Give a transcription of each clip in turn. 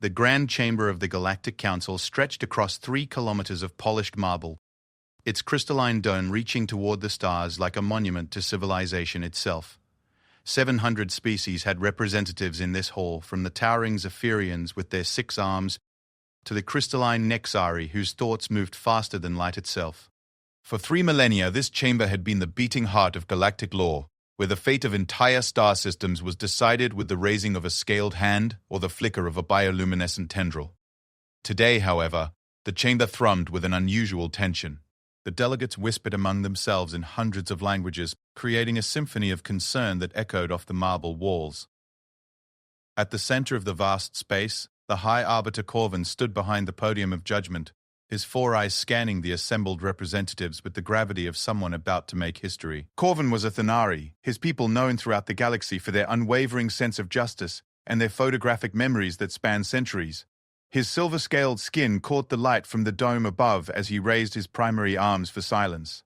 The grand chamber of the Galactic Council stretched across 3 kilometers of polished marble, its crystalline dome reaching toward the stars like a monument to civilization itself. 700 species had representatives in this hall, from the towering Zephyrians with their 6 arms to the crystalline Nexari whose thoughts moved faster than light itself. For 3 millennia, this chamber had been the beating heart of galactic law, where the fate of entire star systems was decided with the raising of a scaled hand or the flicker of a bioluminescent tendril. Today, however, the chamber thrummed with an unusual tension. The delegates whispered among themselves in hundreds of languages, creating a symphony of concern that echoed off the marble walls. At the center of the vast space, the High Arbiter Corvin stood behind the podium of judgment, his 4 eyes scanning the assembled representatives with the gravity of someone about to make history. Corvin was a Thanari, his people known throughout the galaxy for their unwavering sense of justice and their photographic memories that span centuries. His silver-scaled skin caught the light from the dome above as he raised his primary arms for silence.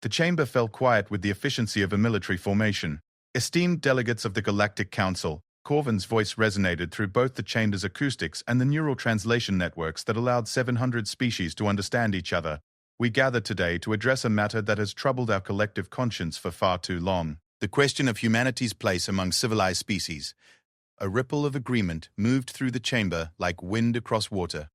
The chamber fell quiet with the efficiency of a military formation. Esteemed delegates of the Galactic Council, Corvin's voice resonated through both the chamber's acoustics and the neural translation networks that allowed 700 species to understand each other. We gather today to address a matter that has troubled our collective conscience for far too long: the question of humanity's place among civilized species. A ripple of agreement moved through the chamber like wind across water.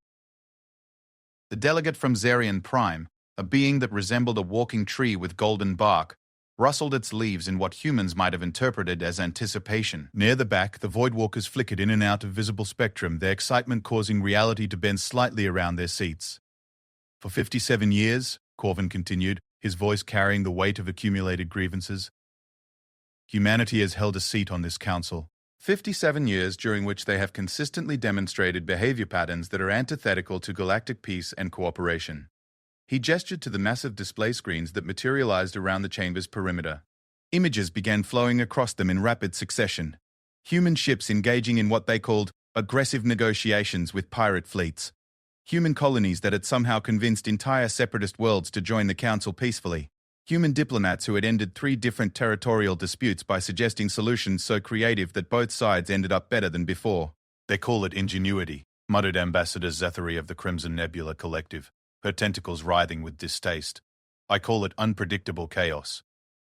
The delegate from Zarian Prime, a being that resembled a walking tree with golden bark, rustled its leaves in what humans might have interpreted as anticipation. Near the back, the Voidwalkers flickered in and out of visible spectrum, their excitement causing reality to bend slightly around their seats. For 57 years, Corvin continued, his voice carrying the weight of accumulated grievances, humanity has held a seat on this council. 57 years during which they have consistently demonstrated behavior patterns that are antithetical to galactic peace and cooperation. He gestured to the massive display screens that materialized around the chamber's perimeter. Images began flowing across them in rapid succession. Human ships engaging in what they called aggressive negotiations with pirate fleets. Human colonies that had somehow convinced entire separatist worlds to join the council peacefully. Human diplomats who had ended 3 different territorial disputes by suggesting solutions so creative that both sides ended up better than before. They call it ingenuity, muttered Ambassador Zethary of the Crimson Nebula Collective, her tentacles writhing with distaste. I call it unpredictable chaos.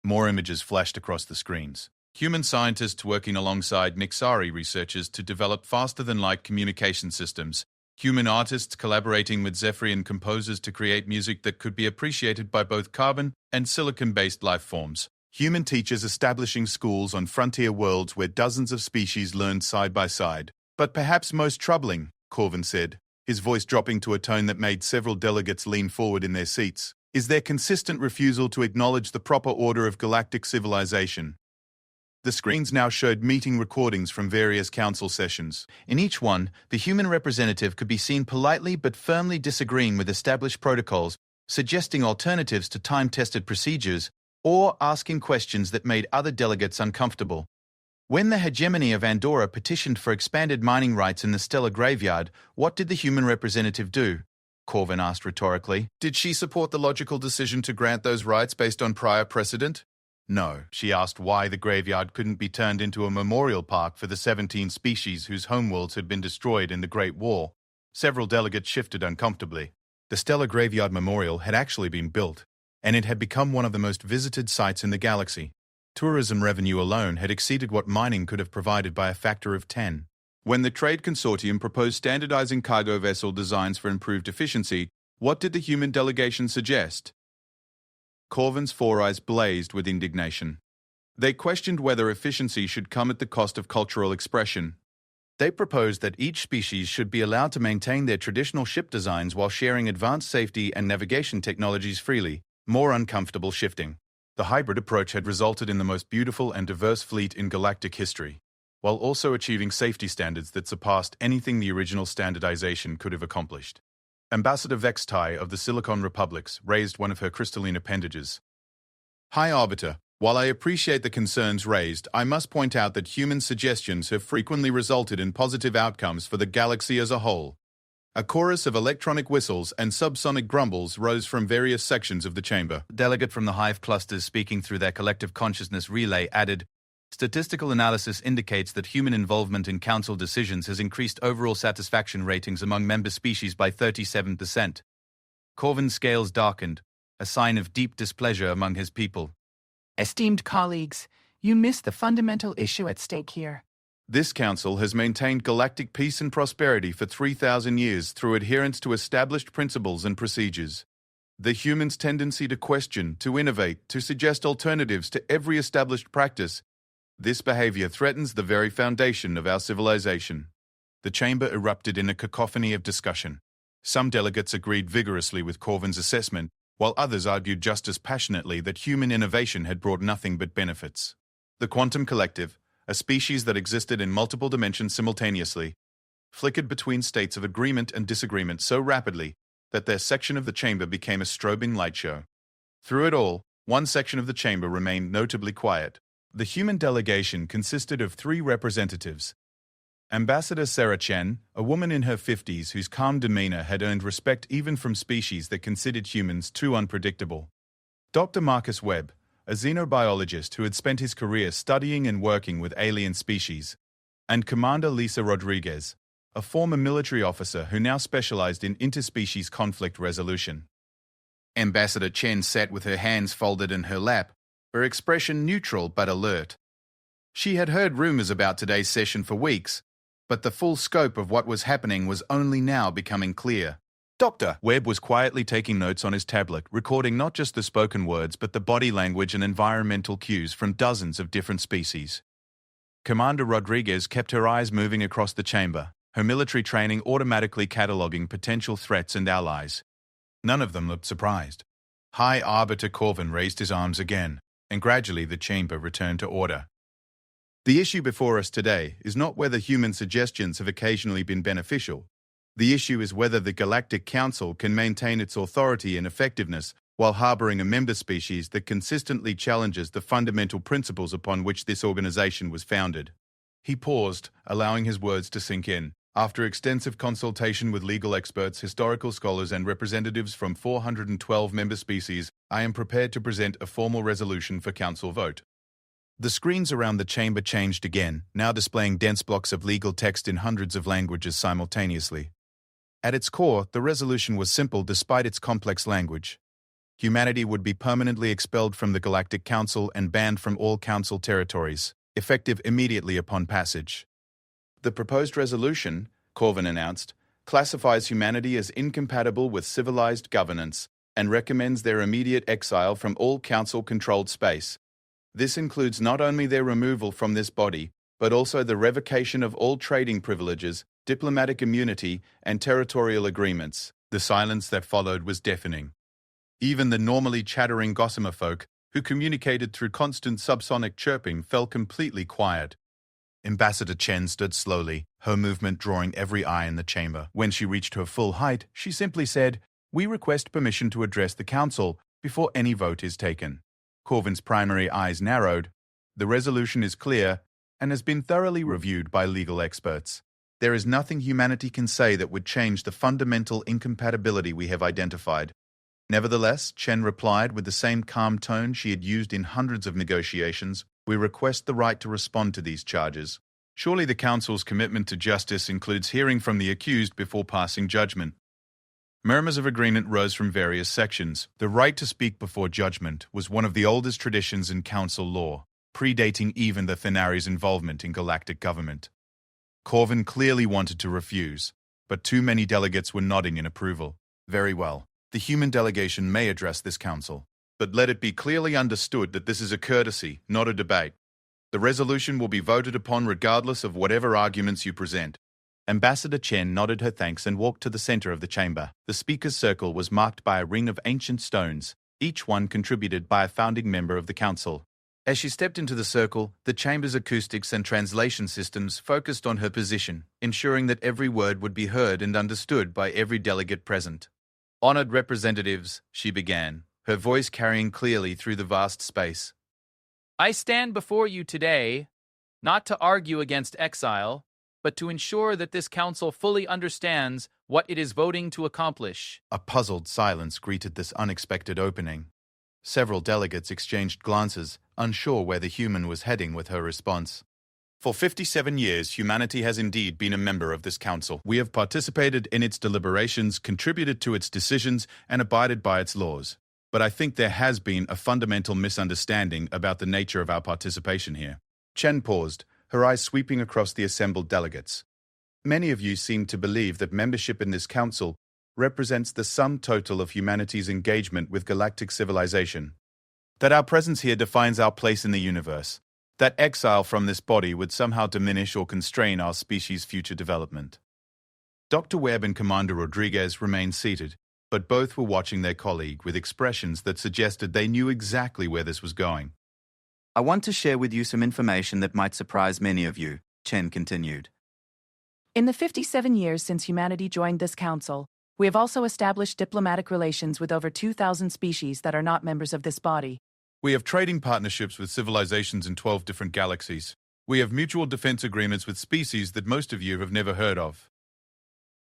More images flashed across the screens. Human scientists working alongside Nexari researchers to develop faster-than-light communication systems. Human artists collaborating with Zephyrian composers to create music that could be appreciated by both carbon and silicon-based life forms. Human teachers establishing schools on frontier worlds where dozens of species learned side by side. But perhaps most troubling, Corvin said, his voice dropping to a tone that made several delegates lean forward in their seats, is their consistent refusal to acknowledge the proper order of galactic civilization. The screens now showed meeting recordings from various council sessions. In each one, the human representative could be seen politely but firmly disagreeing with established protocols, suggesting alternatives to time-tested procedures, or asking questions that made other delegates uncomfortable. When the hegemony of Andorra petitioned for expanded mining rights in the stellar graveyard, what did the human representative do? Corvin asked rhetorically. Did she support the logical decision to grant those rights based on prior precedent? No, she asked why the graveyard couldn't be turned into a memorial park for the 17 species whose homeworlds had been destroyed in the Great War. Several delegates shifted uncomfortably. The Stellar Graveyard Memorial had actually been built, and it had become one of the most visited sites in the galaxy. Tourism revenue alone had exceeded what mining could have provided by a factor of 10. When the Trade Consortium proposed standardizing cargo vessel designs for improved efficiency, what did the human delegation suggest? Corvin's 4 eyes blazed with indignation. They questioned whether efficiency should come at the cost of cultural expression. They proposed that each species should be allowed to maintain their traditional ship designs while sharing advanced safety and navigation technologies freely, more uncomfortable shifting. The hybrid approach had resulted in the most beautiful and diverse fleet in galactic history, while also achieving safety standards that surpassed anything the original standardization could have accomplished. Ambassador Vextai of the Silicon Republics raised one of her crystalline appendages. High Arbiter, while I appreciate the concerns raised, I must point out that human suggestions have frequently resulted in positive outcomes for the galaxy as a whole. A chorus of electronic whistles and subsonic grumbles rose from various sections of the chamber. A delegate from the Hive clusters speaking through their collective consciousness relay added, Statistical analysis indicates that human involvement in council decisions has increased overall satisfaction ratings among member species by 37%. Corvin's scales darkened, a sign of deep displeasure among his people. Esteemed colleagues, you miss the fundamental issue at stake here. This council has maintained galactic peace and prosperity for 3,000 years through adherence to established principles and procedures. The humans' tendency to question, to innovate, to suggest alternatives to every established practice, this behavior threatens the very foundation of our civilization. The chamber erupted in a cacophony of discussion. Some delegates agreed vigorously with Corvin's assessment, while others argued just as passionately that human innovation had brought nothing but benefits. The quantum collective, a species that existed in multiple dimensions simultaneously, flickered between states of agreement and disagreement so rapidly that their section of the chamber became a strobing light show. Through it all, one section of the chamber remained notably quiet. The human delegation consisted of 3 representatives. Ambassador Sarah Chen, a woman in her 50s whose calm demeanor had earned respect even from species that considered humans too unpredictable. Dr. Marcus Webb, a xenobiologist who had spent his career studying and working with alien species. And Commander Lisa Rodriguez, a former military officer who now specialized in interspecies conflict resolution. Ambassador Chen sat with her hands folded in her lap, her expression neutral but alert. She had heard rumors about today's session for weeks, but the full scope of what was happening was only now becoming clear. Dr. Webb was quietly taking notes on his tablet, recording not just the spoken words but the body language and environmental cues from dozens of different species. Commander Rodriguez kept her eyes moving across the chamber, her military training automatically cataloguing potential threats and allies. None of them looked surprised. High Arbiter Corvin raised his arms again, and gradually the chamber returned to order. The issue before us today is not whether human suggestions have occasionally been beneficial. The issue is whether the Galactic Council can maintain its authority and effectiveness while harboring a member species that consistently challenges the fundamental principles upon which this organization was founded. He paused, allowing his words to sink in. After extensive consultation with legal experts, historical scholars, and representatives from 412 member species, I am prepared to present a formal resolution for council vote. The screens around the chamber changed again, now displaying dense blocks of legal text in hundreds of languages simultaneously. At its core, the resolution was simple despite its complex language. Humanity would be permanently expelled from the Galactic Council and banned from all council territories, effective immediately upon passage. The proposed resolution, Corvin announced, classifies humanity as incompatible with civilized governance and recommends their immediate exile from all council-controlled space. This includes not only their removal from this body, but also the revocation of all trading privileges, diplomatic immunity, and territorial agreements. The silence that followed was deafening. Even the normally chattering gossamer folk, who communicated through constant subsonic chirping, fell completely quiet. Ambassador Chen stood slowly, her movement drawing every eye in the chamber. When she reached her full height, she simply said, "We request permission to address the council before any vote is taken." Corvin's primary eyes narrowed. The resolution is clear and has been thoroughly reviewed by legal experts. There is nothing humanity can say that would change the fundamental incompatibility we have identified. Nevertheless, Chen replied with the same calm tone she had used in hundreds of negotiations, "We request the right to respond to these charges." Surely the Council's commitment to justice includes hearing from the accused before passing judgment. Murmurs of agreement rose from various sections. The right to speak before judgment was one of the oldest traditions in Council law, predating even the Thenari's involvement in galactic government. Corvin clearly wanted to refuse, but too many delegates were nodding in approval. Very well, the human delegation may address this council, but let it be clearly understood that this is a courtesy, not a debate. The resolution will be voted upon regardless of whatever arguments you present. Ambassador Chen nodded her thanks and walked to the center of the chamber. The speaker's circle was marked by a ring of ancient stones, each one contributed by a founding member of the council. As she stepped into the circle, the chamber's acoustics and translation systems focused on her position, ensuring that every word would be heard and understood by every delegate present. "Honored representatives," she began, her voice carrying clearly through the vast space. I stand before you today, not to argue against Exile, but to ensure that this council fully understands what it is voting to accomplish. A puzzled silence greeted this unexpected opening. Several delegates exchanged glances, unsure where the human was heading with her response. For 57 years, humanity has indeed been a member of this council. We have participated in its deliberations, contributed to its decisions, and abided by its laws. But I think there has been a fundamental misunderstanding about the nature of our participation here. Chen paused, her eyes sweeping across the assembled delegates. Many of you seem to believe that membership in this council represents the sum total of humanity's engagement with galactic civilization. That our presence here defines our place in the universe. That exile from this body would somehow diminish or constrain our species' future development. Dr. Webb and Commander Rodriguez remained seated, but both were watching their colleague with expressions that suggested they knew exactly where this was going. I want to share with you some information that might surprise many of you, Chen continued. In the 57 years since humanity joined this council, we have also established diplomatic relations with over 2,000 species that are not members of this body. We have trading partnerships with civilizations in 12 different galaxies. We have mutual defense agreements with species that most of you have never heard of.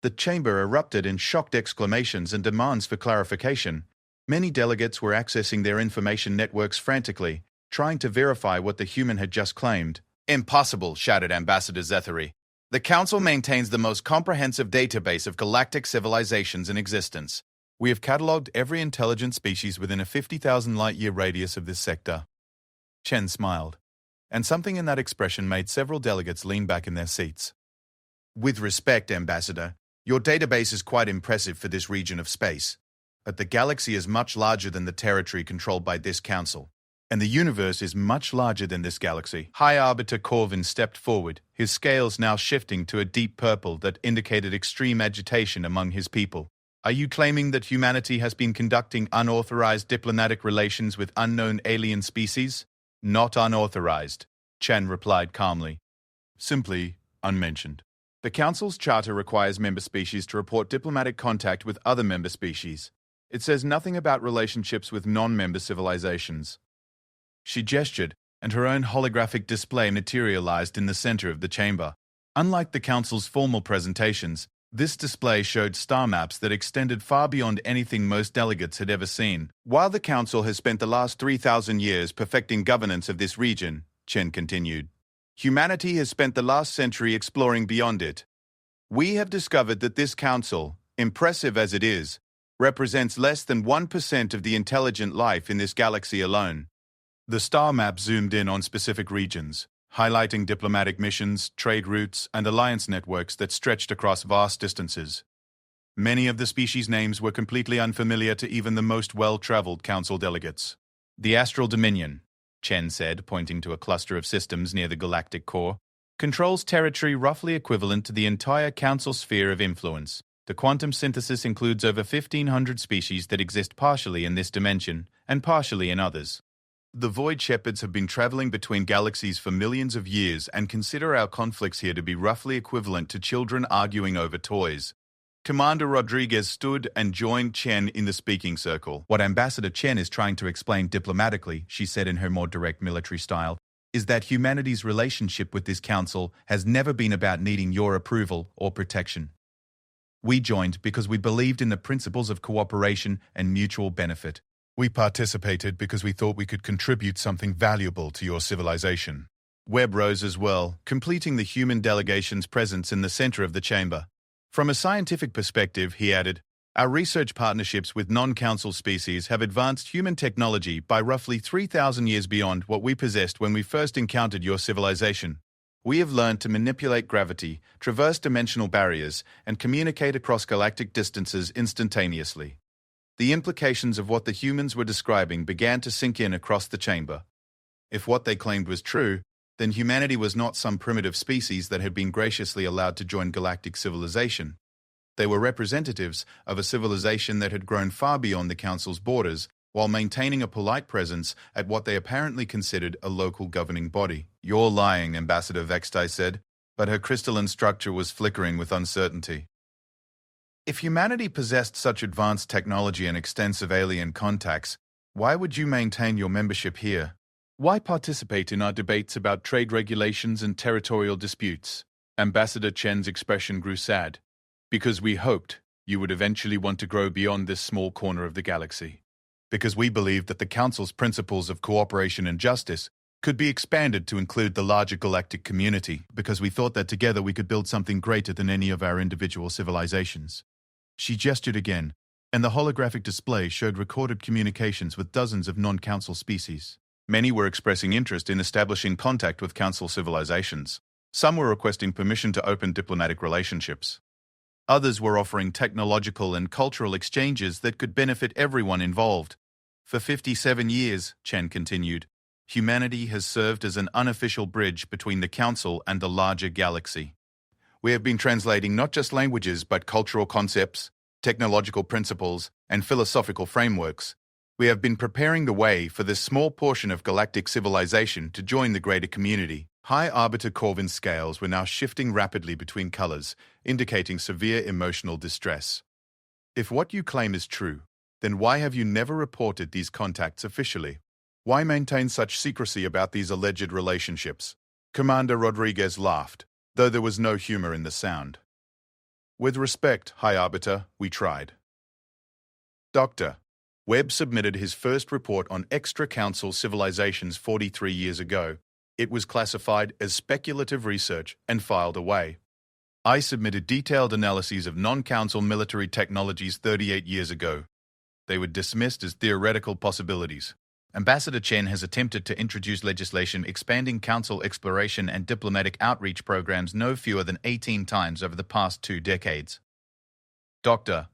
The chamber erupted in shocked exclamations and demands for clarification. Many delegates were accessing their information networks frantically, trying to verify what the human had just claimed. Impossible, shouted Ambassador Zethary. The Council maintains the most comprehensive database of galactic civilizations in existence. We have catalogued every intelligent species within a 50,000 light-year radius of this sector. Chen smiled, and something in that expression made several delegates lean back in their seats. With respect, Ambassador, your database is quite impressive for this region of space. But the galaxy is much larger than the territory controlled by this council. And the universe is much larger than this galaxy. High Arbiter Corvin stepped forward, his scales now shifting to a deep purple that indicated extreme agitation among his people. Are you claiming that humanity has been conducting unauthorized diplomatic relations with unknown alien species? Not unauthorized, Chen replied calmly. Simply unmentioned. The Council's charter requires member species to report diplomatic contact with other member species. It says nothing about relationships with non-member civilizations. She gestured, and her own holographic display materialized in the center of the chamber. Unlike the Council's formal presentations, this display showed star maps that extended far beyond anything most delegates had ever seen. While the Council has spent the last 3,000 years perfecting governance of this region, Chen continued, humanity has spent the last century exploring beyond it. We have discovered that this Council, impressive as it is, represents less than 1% of the intelligent life in this galaxy alone. The star map zoomed in on specific regions, highlighting diplomatic missions, trade routes, and alliance networks that stretched across vast distances. Many of the species' names were completely unfamiliar to even the most well-traveled Council delegates. The Astral Dominion, Chen said, pointing to a cluster of systems near the galactic core, controls territory roughly equivalent to the entire Council sphere of influence. The quantum synthesis includes over 1,500 species that exist partially in this dimension and partially in others. The Void Shepherds have been traveling between galaxies for millions of years and consider our conflicts here to be roughly equivalent to children arguing over toys. Commander Rodriguez stood and joined Chen in the speaking circle. What Ambassador Chen is trying to explain diplomatically, she said in her more direct military style, is that humanity's relationship with this council has never been about needing your approval or protection. We joined because we believed in the principles of cooperation and mutual benefit. We participated because we thought we could contribute something valuable to your civilization. Webb rose as well, completing the human delegation's presence in the center of the chamber. From a scientific perspective, he added, our research partnerships with non-council species have advanced human technology by roughly 3,000 years beyond what we possessed when we first encountered your civilization. We have learned to manipulate gravity, traverse dimensional barriers, and communicate across galactic distances instantaneously. The implications of what the humans were describing began to sink in across the chamber. If what they claimed was true, then humanity was not some primitive species that had been graciously allowed to join galactic civilization. They were representatives of a civilization that had grown far beyond the Council's borders while maintaining a polite presence at what they apparently considered a local governing body. You're lying, Ambassador Vextai said, but her crystalline structure was flickering with uncertainty. If humanity possessed such advanced technology and extensive alien contacts, why would you maintain your membership here? Why participate in our debates about trade regulations and territorial disputes? Ambassador Chen's expression grew sad. Because we hoped you would eventually want to grow beyond this small corner of the galaxy. because we believed that the Council's principles of cooperation and justice could be expanded to include the larger galactic community, because we thought that together we could build something greater than any of our individual civilizations. She gestured again, and the holographic display showed recorded communications with dozens of non-Council species. Many were expressing interest in establishing contact with Council civilizations. Some were requesting permission to open diplomatic relationships. Others were offering technological and cultural exchanges that could benefit everyone involved. For 57 years, Chen continued, humanity has served as an unofficial bridge between the Council and the larger galaxy. We have been translating not just languages but cultural concepts, technological principles, and philosophical frameworks. We have been preparing the way for this small portion of galactic civilization to join the greater community. High Arbiter Corvin's scales were now shifting rapidly between colors, indicating severe emotional distress. If what you claim is true, then why have you never reported these contacts officially? Why maintain such secrecy about these alleged relationships? Commander Rodriguez laughed, though there was no humor in the sound. With respect, High Arbiter, we tried. Dr. Webb submitted his first report on extra-Council civilizations 43 years ago. It was classified as speculative research and filed away. I submitted detailed analyses of non-Council military technologies 38 years ago. They were dismissed as theoretical possibilities. Ambassador Chen has attempted to introduce legislation expanding Council exploration and diplomatic outreach programs no fewer than 18 times over the past 2 decades. Dr.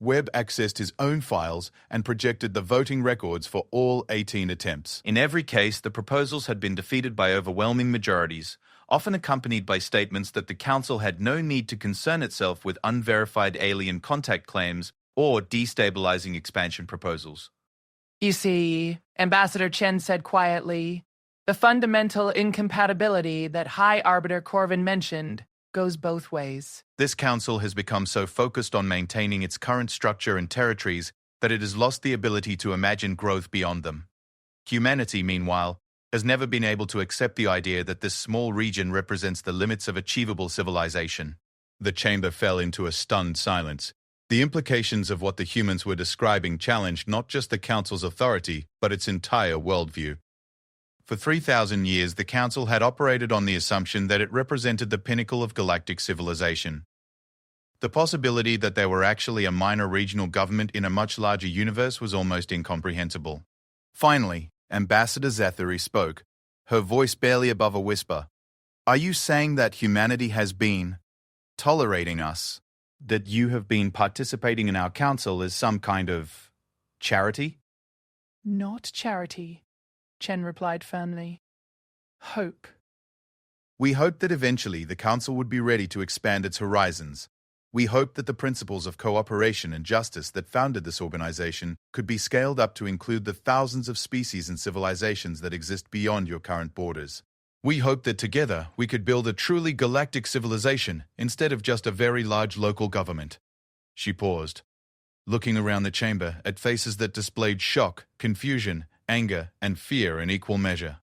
Webb accessed his own files and projected the voting records for all 18 attempts. In every case, the proposals had been defeated by overwhelming majorities, often accompanied by statements that the Council had no need to concern itself with unverified alien contact claims or destabilizing expansion proposals. You see, Ambassador Chen said quietly, the fundamental incompatibility that High Arbiter Corvin mentioned goes both ways. This Council has become so focused on maintaining its current structure and territories that it has lost the ability to imagine growth beyond them. Humanity, meanwhile, has never been able to accept the idea that this small region represents the limits of achievable civilization. The chamber fell into a stunned silence. The implications of what the humans were describing challenged not just the Council's authority, but its entire worldview. For 3,000 years, the Council had operated on the assumption that it represented the pinnacle of galactic civilization. The possibility that they were actually a minor regional government in a much larger universe was almost incomprehensible. Finally, Ambassador Zathary spoke, her voice barely above a whisper. Are you saying that humanity has been tolerating us? That you have been participating in our Council as some kind of charity? Not charity, Chen replied firmly. Hope. We hoped that eventually the Council would be ready to expand its horizons. We hoped that the principles of cooperation and justice that founded this organization could be scaled up to include the thousands of species and civilizations that exist beyond your current borders. We hoped that together we could build a truly galactic civilization instead of just a very large local government. She paused, looking around the chamber at faces that displayed shock, confusion, anger, and fear in equal measure.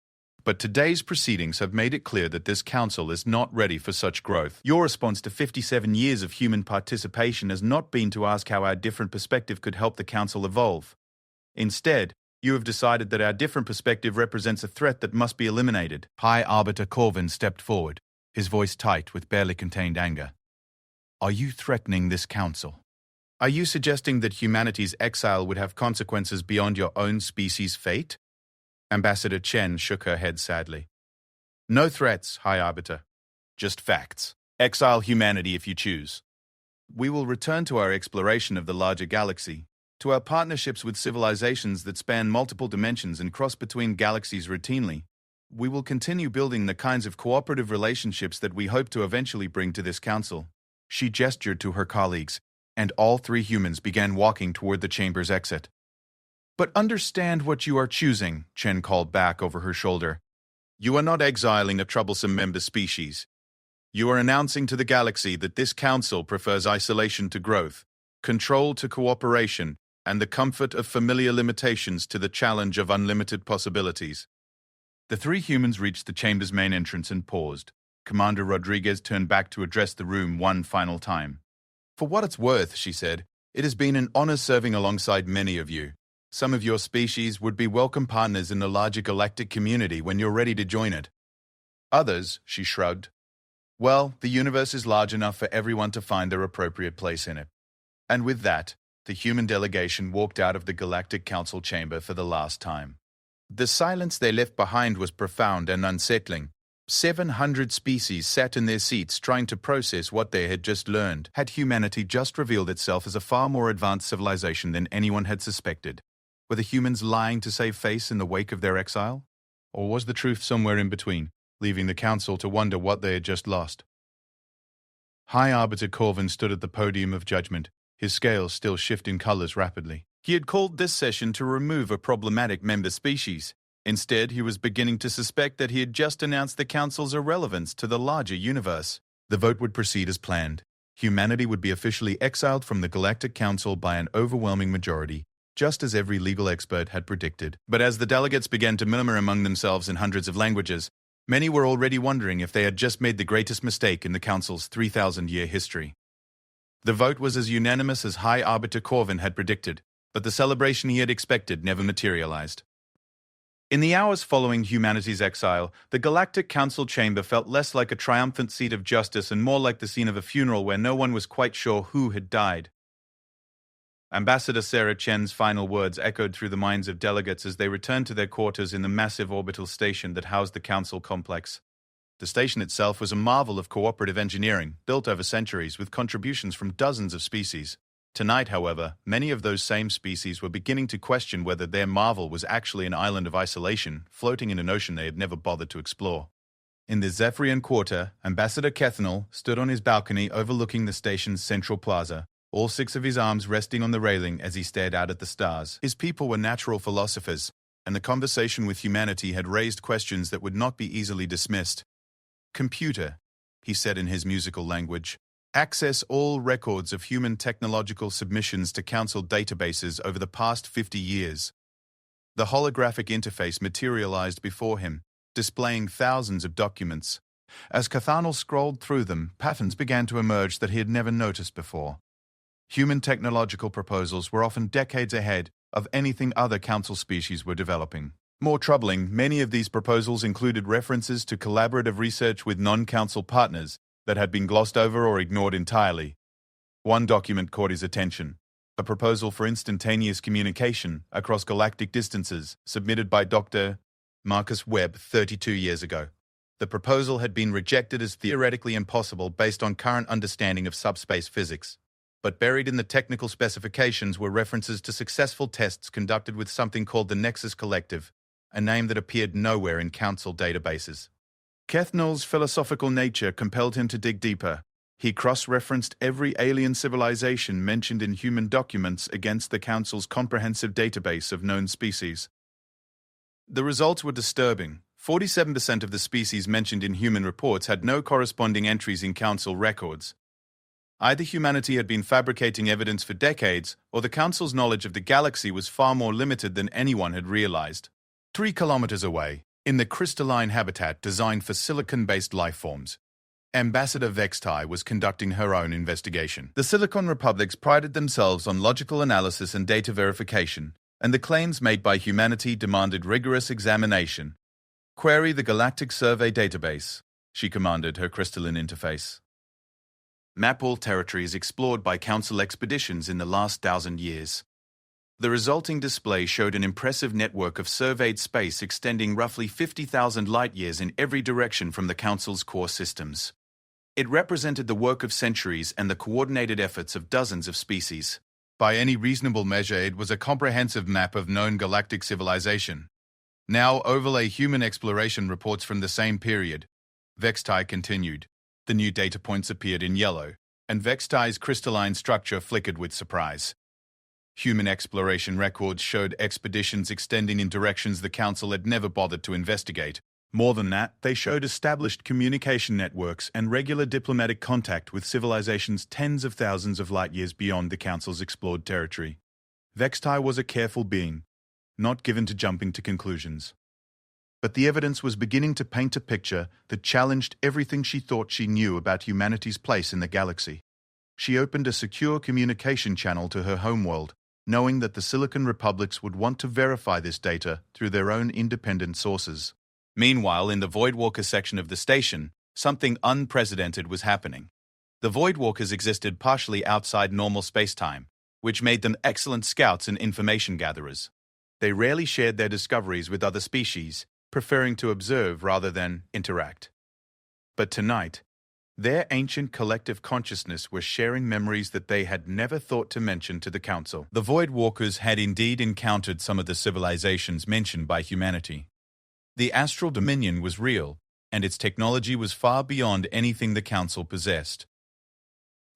But today's proceedings have made it clear that this Council is not ready for such growth. Your response to 57 years of human participation has not been to ask how our different perspective could help the Council evolve. Instead, you have decided that our different perspective represents a threat that must be eliminated. High Arbiter Corvin stepped forward, his voice tight with barely contained anger. Are you threatening this Council? Are you suggesting that humanity's exile would have consequences beyond your own species' fate? Ambassador Chen shook her head sadly. No threats, High Arbiter. Just facts. Exile humanity if you choose. We will return to our exploration of the larger galaxy, to our partnerships with civilizations that span multiple dimensions and cross between galaxies routinely. We will continue building the kinds of cooperative relationships that we hope to eventually bring to this Council. She gestured to her colleagues, and all 3 humans began walking toward the chamber's exit. But understand what you are choosing, Chen called back over her shoulder. You are not exiling a troublesome member species. You are announcing to the galaxy that this Council prefers isolation to growth, control to cooperation, and the comfort of familiar limitations to the challenge of unlimited possibilities. The 3 humans reached the chamber's main entrance and paused. Commander Rodriguez turned back to address the room one final time. For what it's worth, she said, It has been an honor serving alongside many of you. Some of your species would be welcome partners in the larger galactic community when you're ready to join it. Others, she shrugged. Well, the universe is large enough for everyone to find their appropriate place in it. And with that, the human delegation walked out of the Galactic Council chamber for the last time. The silence they left behind was profound and unsettling. 700 species sat in their seats trying to process what they had just learned. Had humanity just revealed itself as a far more advanced civilization than anyone had suspected? Were the humans lying to save face in the wake of their exile? Or was the truth somewhere in between, leaving the Council to wonder what they had just lost? High Arbiter Corvin stood at the podium of judgment, his scales still shifting colors rapidly. He had called this session to remove a problematic member species. Instead, he was beginning to suspect that he had just announced the Council's irrelevance to the larger universe. The vote would proceed as planned. Humanity would be officially exiled from the Galactic Council by an overwhelming majority, just as every legal expert had predicted. But as the delegates began to murmur among themselves in hundreds of languages, many were already wondering if they had just made the greatest mistake in the Council's 3,000-year history. The vote was as unanimous as High Arbiter Corvin had predicted, but the celebration he had expected never materialized. In the hours following humanity's exile, the Galactic Council chamber felt less like a triumphant seat of justice and more like the scene of a funeral where no one was quite sure who had died. Ambassador Sarah Chen's final words echoed through the minds of delegates as they returned to their quarters in the massive orbital station that housed the Council complex. The station itself was a marvel of cooperative engineering, built over centuries with contributions from dozens of species. Tonight, however, many of those same species were beginning to question whether their marvel was actually an island of isolation, floating in an ocean they had never bothered to explore. In the Zephyrian Quarter, Ambassador Kethnal stood on his balcony overlooking the station's central plaza, all 6 of his arms resting on the railing as he stared out at the stars. His people were natural philosophers, and the conversation with humanity had raised questions that would not be easily dismissed. "Computer," he said in his musical language, "access all records of human technological submissions to Council databases over the past 50 years. The holographic interface materialized before him, displaying thousands of documents. As Cathanal scrolled through them, patterns began to emerge that he had never noticed before. Human technological proposals were often decades ahead of anything other Council species were developing. More troubling, many of these proposals included references to collaborative research with non-Council partners that had been glossed over or ignored entirely. One document caught his attention, a proposal for instantaneous communication across galactic distances submitted by Dr. Marcus Webb 32 years ago. The proposal had been rejected as theoretically impossible based on current understanding of subspace physics. But buried in the technical specifications were references to successful tests conducted with something called the Nexus Collective, a name that appeared nowhere in Council databases. Kethnal's philosophical nature compelled him to dig deeper. He cross-referenced every alien civilization mentioned in human documents against the Council's comprehensive database of known species. The results were disturbing. 47% of the species mentioned in human reports had no corresponding entries in Council records. Either humanity had been fabricating evidence for decades, or the Council's knowledge of the galaxy was far more limited than anyone had realized. 3 kilometers away, in the crystalline habitat designed for silicon-based life forms, Ambassador Vextai was conducting her own investigation. The Silicon Republics prided themselves on logical analysis and data verification, and the claims made by humanity demanded rigorous examination. "Query the Galactic Survey database," she commanded her crystalline interface. Map all territories explored by Council expeditions in the last 1,000 years. The resulting display showed an impressive network of surveyed space extending roughly 50,000 light-years in every direction from the Council's core systems. It represented the work of centuries and the coordinated efforts of dozens of species. By any reasonable measure, it was a comprehensive map of known galactic civilization. Now overlay human exploration reports from the same period. Vextai continued. The new data points appeared in yellow, and Vextai's crystalline structure flickered with surprise. Human exploration records showed expeditions extending in directions the Council had never bothered to investigate. More than that, they showed established communication networks and regular diplomatic contact with civilizations tens of thousands of light-years beyond the Council's explored territory. Vextai was a careful being, not given to jumping to conclusions. But the evidence was beginning to paint a picture that challenged everything she thought she knew about humanity's place in the galaxy. she opened a secure communication channel to her homeworld, knowing that the Silicon Republics would want to verify this data through their own independent sources. Meanwhile, in the Voidwalker section of the station, something unprecedented was happening. The Voidwalkers existed partially outside normal spacetime, which made them excellent scouts and information gatherers. They rarely shared their discoveries with other species, preferring to observe rather than interact. But tonight, their ancient collective consciousness was sharing memories that they had never thought to mention to the Council. The Voidwalkers had indeed encountered some of the civilizations mentioned by humanity. The Astral Dominion was real, and its technology was far beyond anything the Council possessed.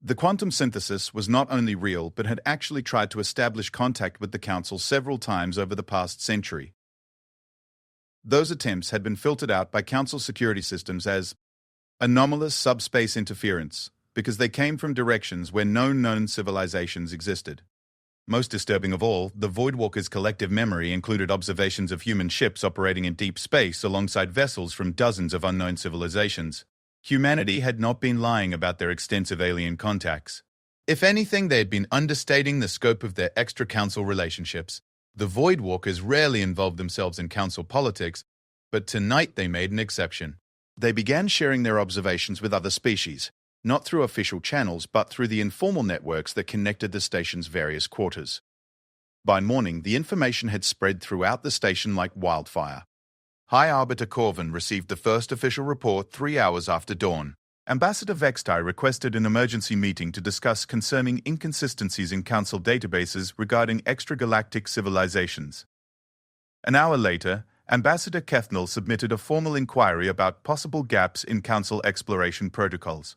The quantum synthesis was not only real, but had actually tried to establish contact with the Council several times over the past century. Those attempts had been filtered out by Council security systems as anomalous subspace interference, because they came from directions where no known civilizations existed. Most disturbing of all, the Voidwalkers' collective memory included observations of human ships operating in deep space alongside vessels from dozens of unknown civilizations. Humanity had not been lying about their extensive alien contacts. If anything, they had been understating the scope of their extra-Council relationships. The Voidwalkers rarely involved themselves in Council politics, but tonight they made an exception. They began sharing their observations with other species, not through official channels, but through the informal networks that connected the station's various quarters. By morning, the information had spread throughout the station like wildfire. High Arbiter Corvin received the first official report 3 hours after dawn. Ambassador Vextai requested an emergency meeting to discuss concerning inconsistencies in Council databases regarding extragalactic civilizations. An hour later, Ambassador Kethnal submitted a formal inquiry about possible gaps in Council exploration protocols.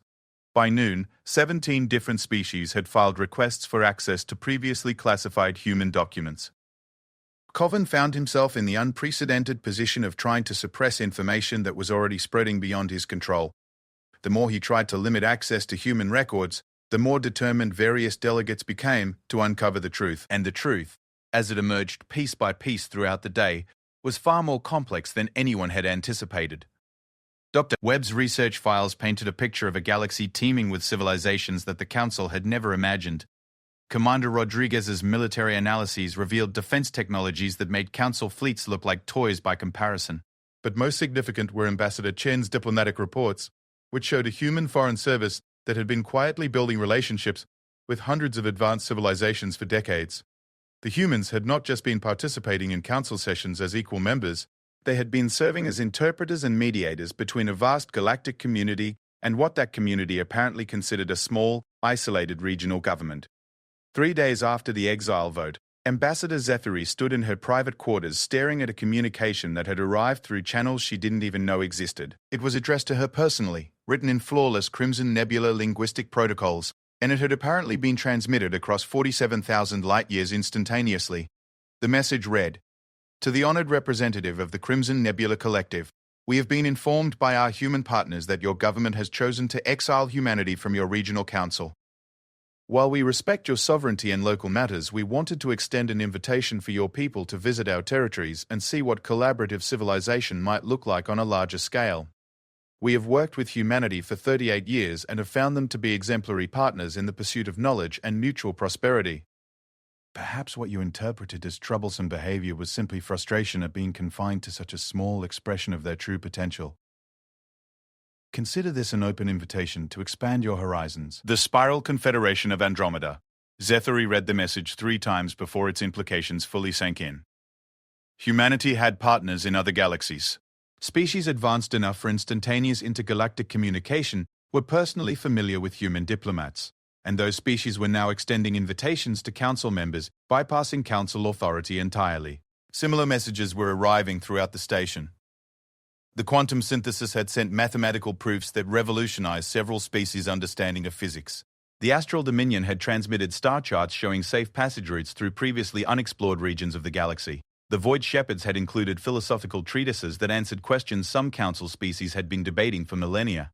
By noon, 17 different species had filed requests for access to previously classified human documents. Corvin found himself in the unprecedented position of trying to suppress information that was already spreading beyond his control. The more he tried to limit access to human records, the more determined various delegates became to uncover the truth. And the truth, as it emerged piece by piece throughout the day, was far more complex than anyone had anticipated. Dr. Webb's research files painted a picture of a galaxy teeming with civilizations that the Council had never imagined. Commander Rodriguez's military analyses revealed defense technologies that made Council fleets look like toys by comparison. But most significant were Ambassador Chen's diplomatic reports, which showed a human foreign service that had been quietly building relationships with hundreds of advanced civilizations for decades. The humans had not just been participating in Council sessions as equal members, they had been serving as interpreters and mediators between a vast galactic community and what that community apparently considered a small, isolated regional government. 3 days after the Exile vote, Ambassador Zethary stood in her private quarters staring at a communication that had arrived through channels she didn't even know existed. It was addressed to her personally, written in flawless Crimson Nebula linguistic protocols, and it had apparently been transmitted across 47,000 light-years instantaneously. The message read, "To the honored representative of the Crimson Nebula Collective, we have been informed by our human partners that your government has chosen to exile humanity from your regional council. While we respect your sovereignty in local matters, we wanted to extend an invitation for your people to visit our territories and see what collaborative civilization might look like on a larger scale. We have worked with humanity for 38 years and have found them to be exemplary partners in the pursuit of knowledge and mutual prosperity." Perhaps what you interpreted as troublesome behavior was simply frustration at being confined to such a small expression of their true potential. Consider this an open invitation to expand your horizons. The Spiral Confederation of Andromeda. Zethary read the message 3 times before its implications fully sank in. Humanity had partners in other galaxies. Species advanced enough for instantaneous intergalactic communication were personally familiar with human diplomats, and those species were now extending invitations to Council members, bypassing Council authority entirely. Similar messages were arriving throughout the station. The quantum synthesis had sent mathematical proofs that revolutionized several species' understanding of physics. The Astral Dominion had transmitted star charts showing safe passage routes through previously unexplored regions of the galaxy. The Void Shepherds had included philosophical treatises that answered questions some Council species had been debating for millennia.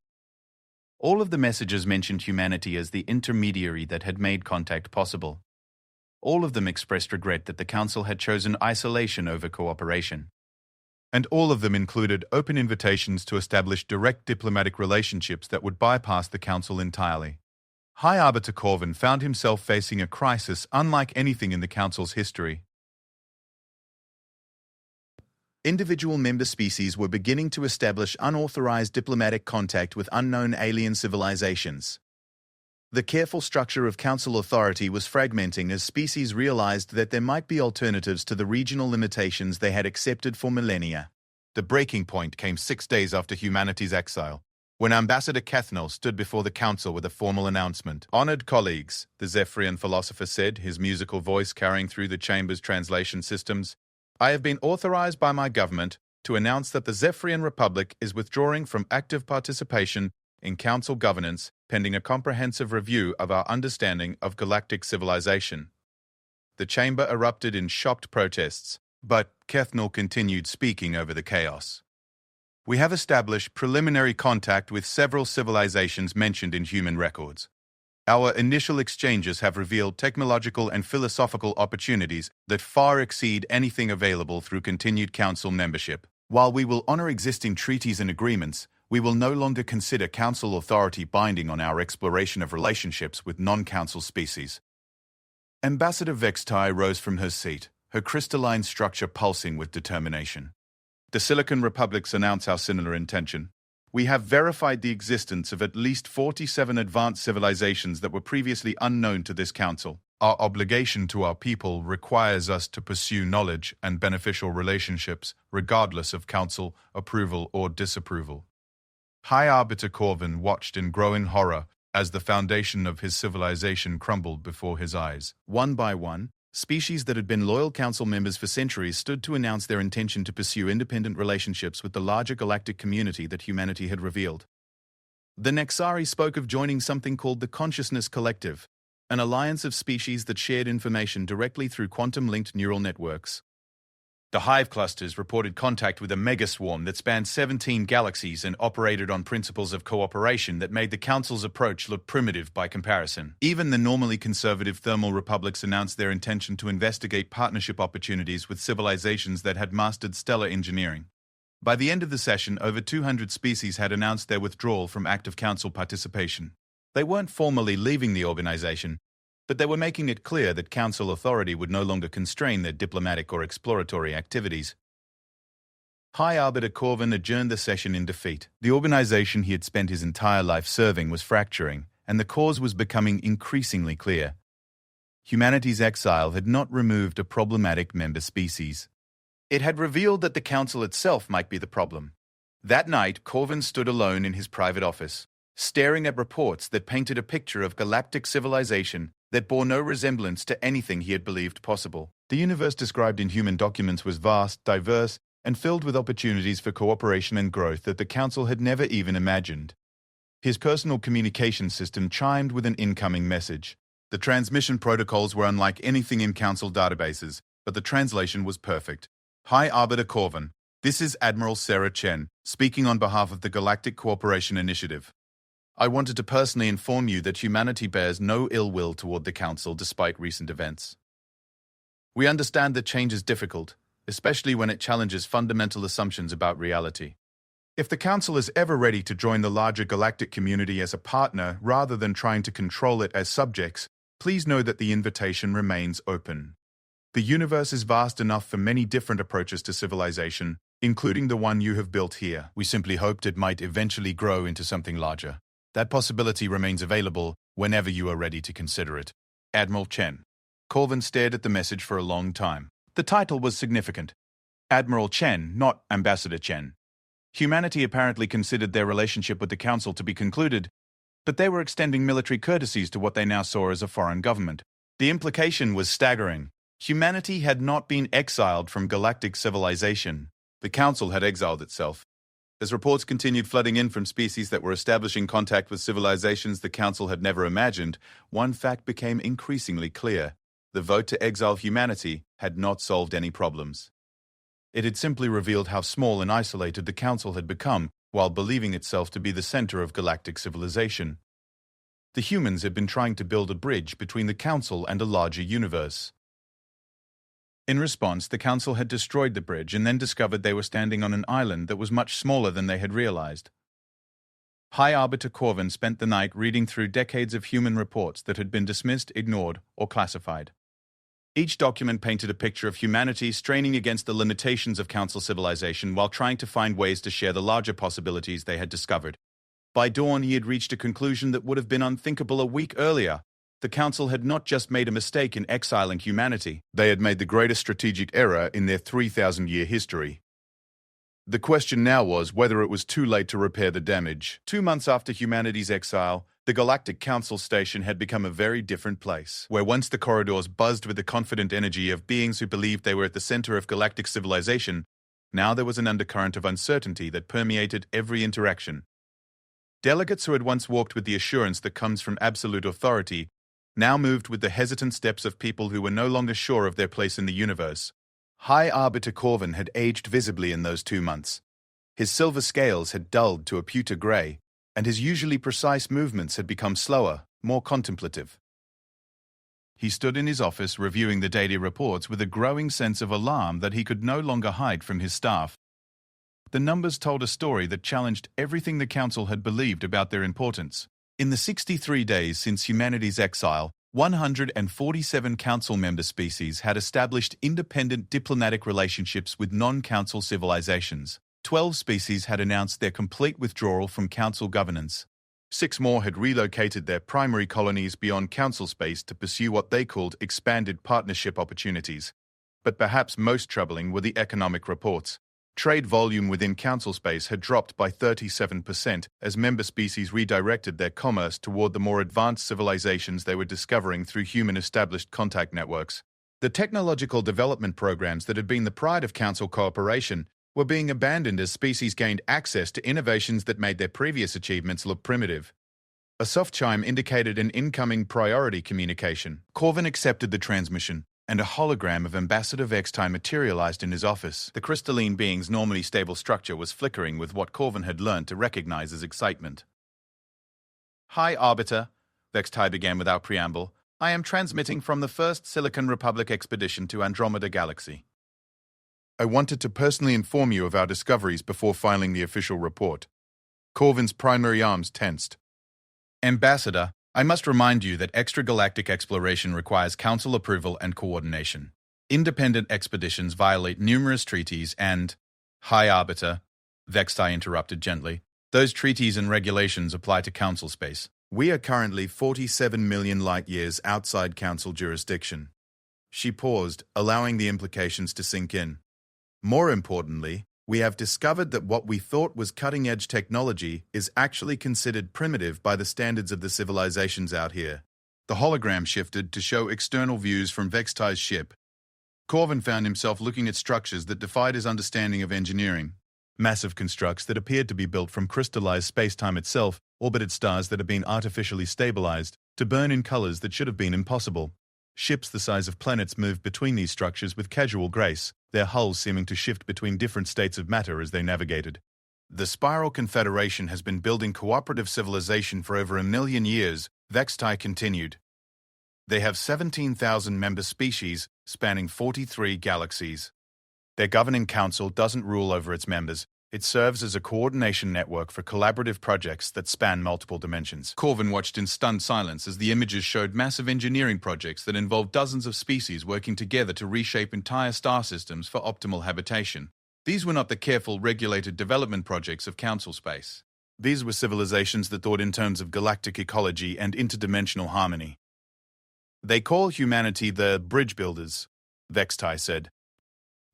All of the messages mentioned humanity as the intermediary that had made contact possible. All of them expressed regret that the Council had chosen isolation over cooperation. And all of them included open invitations to establish direct diplomatic relationships that would bypass the Council entirely. High Arbiter Corvin found himself facing a crisis unlike anything in the Council's history. Individual member species were beginning to establish unauthorized diplomatic contact with unknown alien civilizations. The careful structure of Council authority was fragmenting as species realized that there might be alternatives to the regional limitations they had accepted for millennia. The breaking point came 6 days after humanity's exile, when Ambassador Kethnel stood before the Council with a formal announcement. "Honored colleagues," the Zephyrian philosopher said, his musical voice carrying through the chamber's translation systems, "I have been authorized by my government to announce that the Zephyrian Republic is withdrawing from active participation in Council governance pending a comprehensive review of our understanding of galactic civilization." The chamber erupted in shocked protests, but Kethnel continued speaking over the chaos. "We have established preliminary contact with several civilizations mentioned in human records. Our initial exchanges have revealed technological and philosophical opportunities that far exceed anything available through continued Council membership. While we will honor existing treaties and agreements, we will no longer consider Council authority binding on our exploration of relationships with non-Council species." Ambassador Vextai rose from her seat, her crystalline structure pulsing with determination. "The Silicon Republics announce our similar intention. We have verified the existence of at least 47 advanced civilizations that were previously unknown to this Council. Our obligation to our people requires us to pursue knowledge and beneficial relationships, regardless of Council approval or disapproval." High Arbiter Corvin watched in growing horror as the foundation of his civilization crumbled before his eyes. One by one, species that had been loyal Council members for centuries stood to announce their intention to pursue independent relationships with the larger galactic community that humanity had revealed. The Nexari spoke of joining something called the Consciousness Collective, an alliance of species that shared information directly through quantum-linked neural networks. The Hive clusters reported contact with a megaswarm that spanned 17 galaxies and operated on principles of cooperation that made the Council's approach look primitive by comparison. Even the normally conservative thermal republics announced their intention to investigate partnership opportunities with civilizations that had mastered stellar engineering. By the end of the session, over 200 species had announced their withdrawal from active Council participation. They weren't formally leaving the organization, but they were making it clear that Council authority would no longer constrain their diplomatic or exploratory activities. High Arbiter Corvin adjourned the session in defeat. The organization he had spent his entire life serving was fracturing, and the cause was becoming increasingly clear. Humanity's exile had not removed a problematic member species. It had revealed that the Council itself might be the problem. That night, Corvin stood alone in his private office, staring at reports that painted a picture of galactic civilization that bore no resemblance to anything he had believed possible. The universe described in human documents was vast, diverse, and filled with opportunities for cooperation and growth that the Council had never even imagined. His personal communication system chimed with an incoming message. The transmission protocols were unlike anything in Council databases, but the translation was perfect. "High Arbiter Corvin, this is Admiral Sarah Chen, speaking on behalf of the Galactic Cooperation Initiative. I wanted to personally inform you that humanity bears no ill will toward the Council despite recent events. We understand that change is difficult, especially when it challenges fundamental assumptions about reality. If the Council is ever ready to join the larger galactic community as a partner rather than trying to control it as subjects, please know that the invitation remains open. The universe is vast enough for many different approaches to civilization, including the one you have built here. We simply hoped it might eventually grow into something larger. That possibility remains available whenever you are ready to consider it. Admiral Chen." Corvin stared at the message for a long time. The title was significant. Admiral Chen, not Ambassador Chen. Humanity apparently considered their relationship with the Council to be concluded, but they were extending military courtesies to what they now saw as a foreign government. The implication was staggering. Humanity had not been exiled from galactic civilization. The Council had exiled itself. As reports continued flooding in from species that were establishing contact with civilizations the Council had never imagined, one fact became increasingly clear. The vote to exile humanity had not solved any problems. It had simply revealed how small and isolated the Council had become while believing itself to be the center of galactic civilization. The humans had been trying to build a bridge between the Council and a larger universe. In response, the Council had destroyed the bridge and then discovered they were standing on an island that was much smaller than they had realized. High Arbiter Corvin spent the night reading through decades of human reports that had been dismissed, ignored, or classified. Each document painted a picture of humanity straining against the limitations of Council civilization while trying to find ways to share the larger possibilities they had discovered. By dawn, he had reached a conclusion that would have been unthinkable a week earlier. The Council had not just made a mistake in exiling humanity, they had made the greatest strategic error in their 3,000-year history. The question now was whether it was too late to repair the damage. 2 months after humanity's exile, the Galactic Council Station had become a very different place, where once the corridors buzzed with the confident energy of beings who believed they were at the center of galactic civilization, now there was an undercurrent of uncertainty that permeated every interaction. Delegates who had once walked with the assurance that comes from absolute authority now moved with the hesitant steps of people who were no longer sure of their place in the universe. High Arbiter Corvin had aged visibly in those 2 months. His silver scales had dulled to a pewter grey, and his usually precise movements had become slower, more contemplative. He stood in his office reviewing the daily reports with a growing sense of alarm that he could no longer hide from his staff. The numbers told a story that challenged everything the Council had believed about their importance. In the 63 days since humanity's exile, 147 Council member species had established independent diplomatic relationships with non-Council civilizations. 12 species had announced their complete withdrawal from Council governance. 6 more had relocated their primary colonies beyond Council space to pursue what they called expanded partnership opportunities. But perhaps most troubling were the economic reports. Trade volume within Council space had dropped by 37% as member species redirected their commerce toward the more advanced civilizations they were discovering through human-established contact networks. The technological development programs that had been the pride of Council cooperation were being abandoned as species gained access to innovations that made their previous achievements look primitive. A soft chime indicated an incoming priority communication. Corvin accepted the transmission, and a hologram of Ambassador Vextai materialized in his office. The crystalline being's normally stable structure was flickering with what Corvin had learned to recognize as excitement. "Hi, Arbiter," Vextai began without preamble. "I am transmitting from the first Silicon Republic expedition to Andromeda Galaxy. I wanted to personally inform you of our discoveries before filing the official report." Corvin's primary arms tensed. "Ambassador, I must remind you that extragalactic exploration requires Council approval and coordination. Independent expeditions violate numerous treaties and—" "High Arbiter," Vextai interrupted gently. "Those treaties and regulations apply to Council space. We are currently 47 million light-years outside Council jurisdiction." She paused, allowing the implications to sink in. "More importantly, we have discovered that what we thought was cutting-edge technology is actually considered primitive by the standards of the civilizations out here." The hologram shifted to show external views from Vextai's ship. Corvin found himself looking at structures that defied his understanding of engineering. Massive constructs that appeared to be built from crystallized space-time itself orbited stars that had been artificially stabilized to burn in colors that should have been impossible. Ships the size of planets moved between these structures with casual grace, their hulls seeming to shift between different states of matter as they navigated. "The Spiral Confederation has been building cooperative civilization for over 1,000,000 years, Vextai continued. They have 17,000 member species spanning 43 galaxies. Their governing council doesn't rule over its members. It serves as a coordination network for collaborative projects that span multiple dimensions." Corvin watched in stunned silence as the images showed massive engineering projects that involved dozens of species working together to reshape entire star systems for optimal habitation. These were not the careful, regulated development projects of Council space. These were civilizations that thought in terms of galactic ecology and interdimensional harmony. "They call humanity the bridge builders," Vextai said.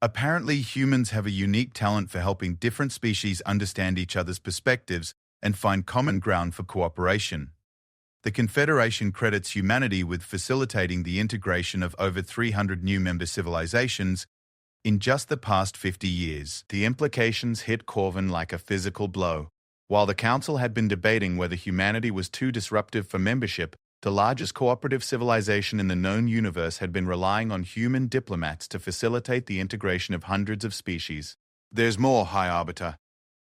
"Apparently, humans have a unique talent for helping different species understand each other's perspectives and find common ground for cooperation. The Confederation credits humanity with facilitating the integration of over 300 new member civilizations in just the past 50 years. The implications hit Corvin like a physical blow. While the Council had been debating whether humanity was too disruptive for membership, the largest cooperative civilization in the known universe had been relying on human diplomats to facilitate the integration of hundreds of species. "There's more, High Arbiter.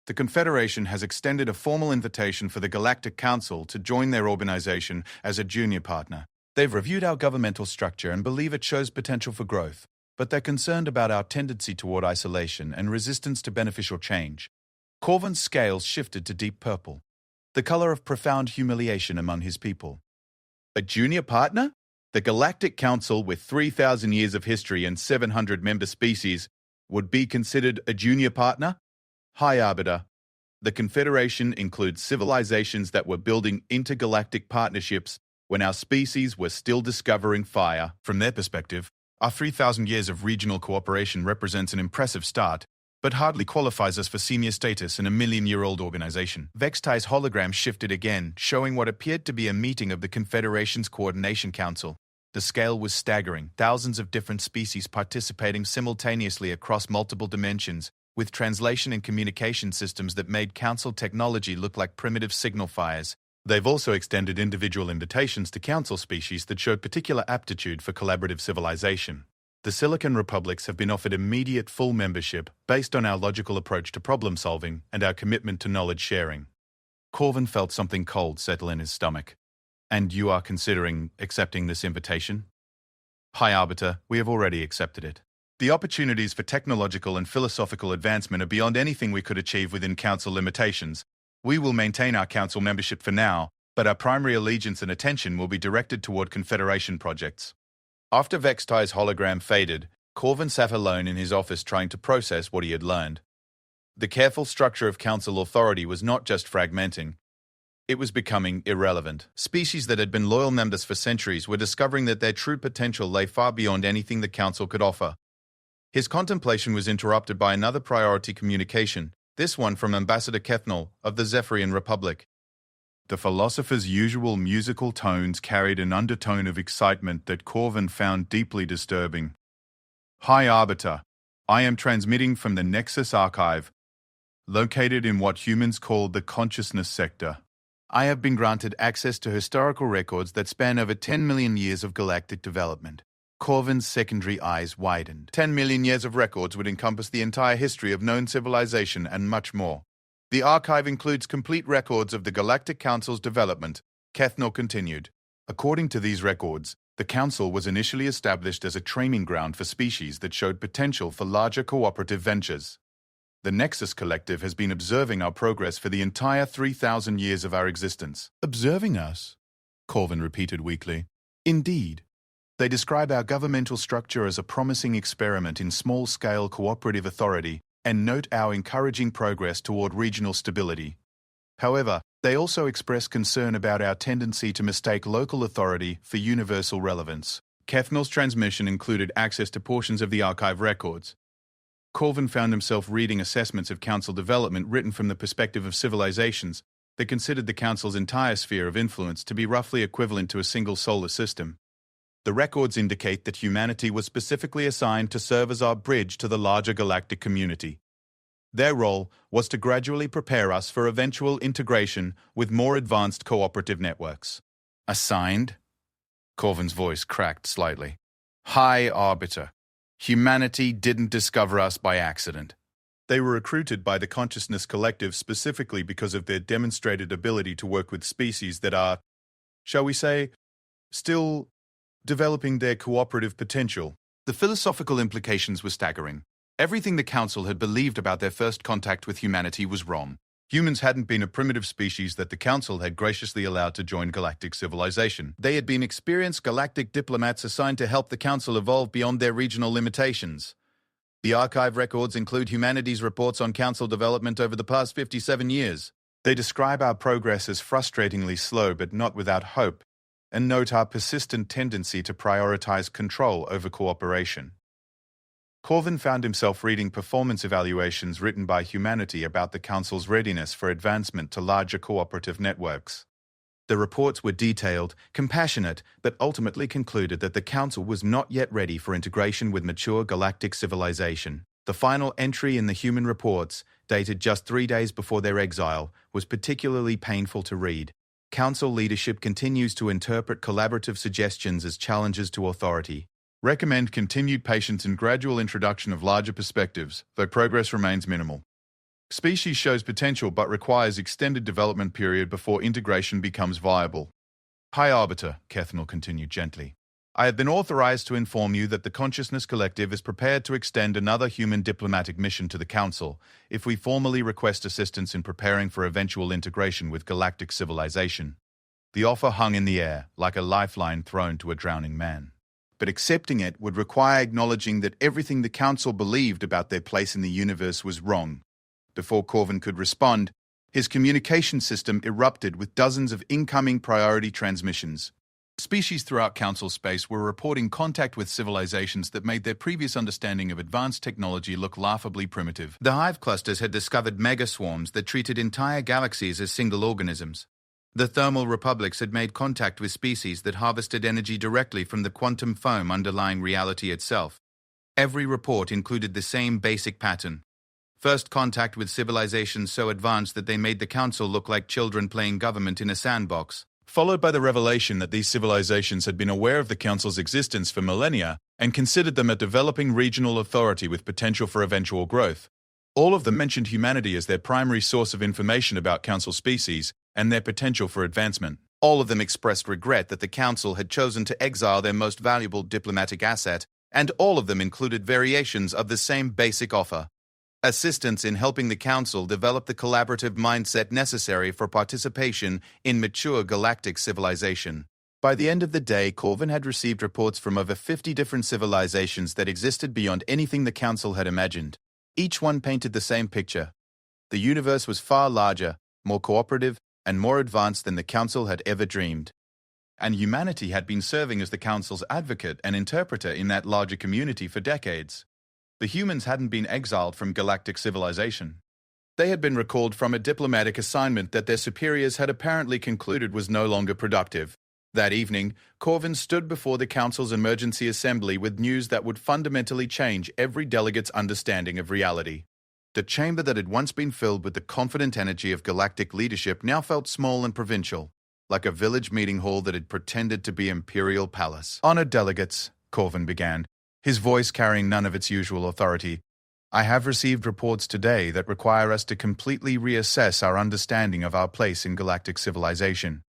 The Confederation has extended a formal invitation for the Galactic Council to join their organization as a junior partner. They've reviewed our governmental structure and believe it shows potential for growth, but they're concerned about our tendency toward isolation and resistance to beneficial change." Corvin's scales shifted to deep purple. the color of profound humiliation among his people. A junior partner? The Galactic Council, with 3,000 years of history and 700 member species, would be considered a junior partner? High Arbiter. The Confederation includes civilizations that were building intergalactic partnerships when our species were still discovering fire. From their perspective, our 3,000 years of regional cooperation represents an impressive start, but hardly qualifies us for senior status in a million-year-old organization. Vextai's hologram shifted again, showing what appeared to be a meeting of the Confederation's Coordination Council. The scale was staggering, thousands of different species participating simultaneously across multiple dimensions, with translation and communication systems that made Council technology look like primitive signal fires. They've also extended individual invitations to Council species that showed particular aptitude for collaborative civilization. The Silicon Republics have been offered immediate full membership based on our logical approach to problem solving and our commitment to knowledge sharing. Corvin felt something cold settle in his stomach. And you are considering accepting this invitation? High Arbiter, we have already accepted it. The opportunities for technological and philosophical advancement are beyond anything we could achieve within Council limitations. We will maintain our Council membership for now, but our primary allegiance and attention will be directed toward Confederation projects. After Vextai's hologram faded, Corvin sat alone in his office trying to process what he had learned. The careful structure of Council authority was not just fragmenting. It was becoming irrelevant. Species that had been loyal members for centuries were discovering that their true potential lay far beyond anything the Council could offer. His contemplation was interrupted by another priority communication, this one from Ambassador Kethnal of the Zephyrian Republic. The philosopher's usual musical tones carried an undertone of excitement that Corvin found deeply disturbing. High Arbiter, I am transmitting from the Nexus Archive, located in what humans call the consciousness sector. I have been granted access to historical records that span over 10 million years of galactic development. Corvin's secondary eyes widened. 10 million years of records would encompass the entire history of known civilization and much more. The archive includes complete records of the Galactic Council's development, Kethnal continued. According to these records, the Council was initially established as a training ground for species that showed potential for larger cooperative ventures. The Nexus Collective has been observing our progress for the entire 3,000 years of our existence. Observing us? Corvin repeated weakly. Indeed. They describe our governmental structure as a promising experiment in small-scale cooperative authority and note our encouraging progress toward regional stability. However, they also express concern about our tendency to mistake local authority for universal relevance. Kethnal's transmission included access to portions of the archive records. Corvin found himself reading assessments of Council development written from the perspective of civilizations that considered the Council's entire sphere of influence to be roughly equivalent to a single solar system. The records indicate that humanity was specifically assigned to serve as our bridge to the larger galactic community. Their role was to gradually prepare us for eventual integration with more advanced cooperative networks. Assigned? Corvin's voice cracked slightly. High Arbiter. Humanity didn't discover us by accident. They were recruited by the Consciousness Collective specifically because of their demonstrated ability to work with species that are, shall we say, still developing their cooperative potential. The philosophical implications were staggering. Everything the Council had believed about their first contact with humanity was wrong. Humans hadn't been a primitive species that the Council had graciously allowed to join galactic civilization. They had been experienced galactic diplomats assigned to help the Council evolve beyond their regional limitations. The archive records include humanity's reports on Council development over the past 57 years. They describe our progress as frustratingly slow but not without hope, and note our persistent tendency to prioritize control over cooperation. Corvin found himself reading performance evaluations written by humanity about the Council's readiness for advancement to larger cooperative networks. The reports were detailed, compassionate, but ultimately concluded that the Council was not yet ready for integration with mature galactic civilization. The final entry in the human reports, dated just 3 days before their exile, was particularly painful to read. Council leadership continues to interpret collaborative suggestions as challenges to authority. Recommend continued patience and gradual introduction of larger perspectives, though progress remains minimal. Species shows potential but requires extended development period before integration becomes viable. High Arbiter, Kethnal continued gently. I have been authorized to inform you that the Consciousness Collective is prepared to extend another human diplomatic mission to the Council if we formally request assistance in preparing for eventual integration with galactic civilization. The offer hung in the air, like a lifeline thrown to a drowning man. But accepting it would require acknowledging that everything the Council believed about their place in the universe was wrong. Before Corvin could respond, his communication system erupted with dozens of incoming priority transmissions. Species throughout Council space were reporting contact with civilizations that made their previous understanding of advanced technology look laughably primitive. The hive clusters had discovered megaswarms that treated entire galaxies as single organisms. The thermal republics had made contact with species that harvested energy directly from the quantum foam underlying reality itself. Every report included the same basic pattern. First contact with civilizations so advanced that they made the Council look like children playing government in a sandbox, followed by the revelation that these civilizations had been aware of the Council's existence for millennia and considered them a developing regional authority with potential for eventual growth. All of them mentioned humanity as their primary source of information about Council species and their potential for advancement. All of them expressed regret that the Council had chosen to exile their most valuable diplomatic asset, and all of them included variations of the same basic offer: assistance in helping the Council develop the collaborative mindset necessary for participation in mature galactic civilization. By the end of the day, Corvin had received reports from over 50 different civilizations that existed beyond anything the Council had imagined. Each one painted the same picture. The universe was far larger, more cooperative, and more advanced than the Council had ever dreamed. And humanity had been serving as the Council's advocate and interpreter in that larger community for decades. The humans hadn't been exiled from galactic civilization. They had been recalled from a diplomatic assignment that their superiors had apparently concluded was no longer productive. That evening, Corvin stood before the Council's emergency assembly with news that would fundamentally change every delegate's understanding of reality. The chamber that had once been filled with the confident energy of galactic leadership now felt small and provincial, like a village meeting hall that had pretended to be Imperial Palace. "Honored delegates," Corvin began, his voice carrying none of its usual authority, "I have received reports today that require us to completely reassess our understanding of our place in galactic civilization."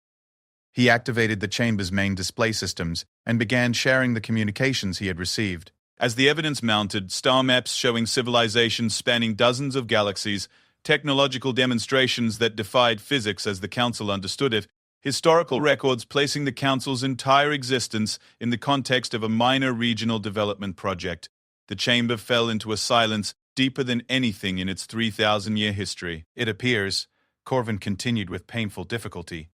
He activated the chamber's main display systems and began sharing the communications he had received. As the evidence mounted, star maps showing civilizations spanning dozens of galaxies, technological demonstrations that defied physics as the Council understood it, historical records placing the Council's entire existence in the context of a minor regional development project. The chamber fell into a silence deeper than anything in its 3,000-year history. "It appears," Corvin continued with painful difficulty,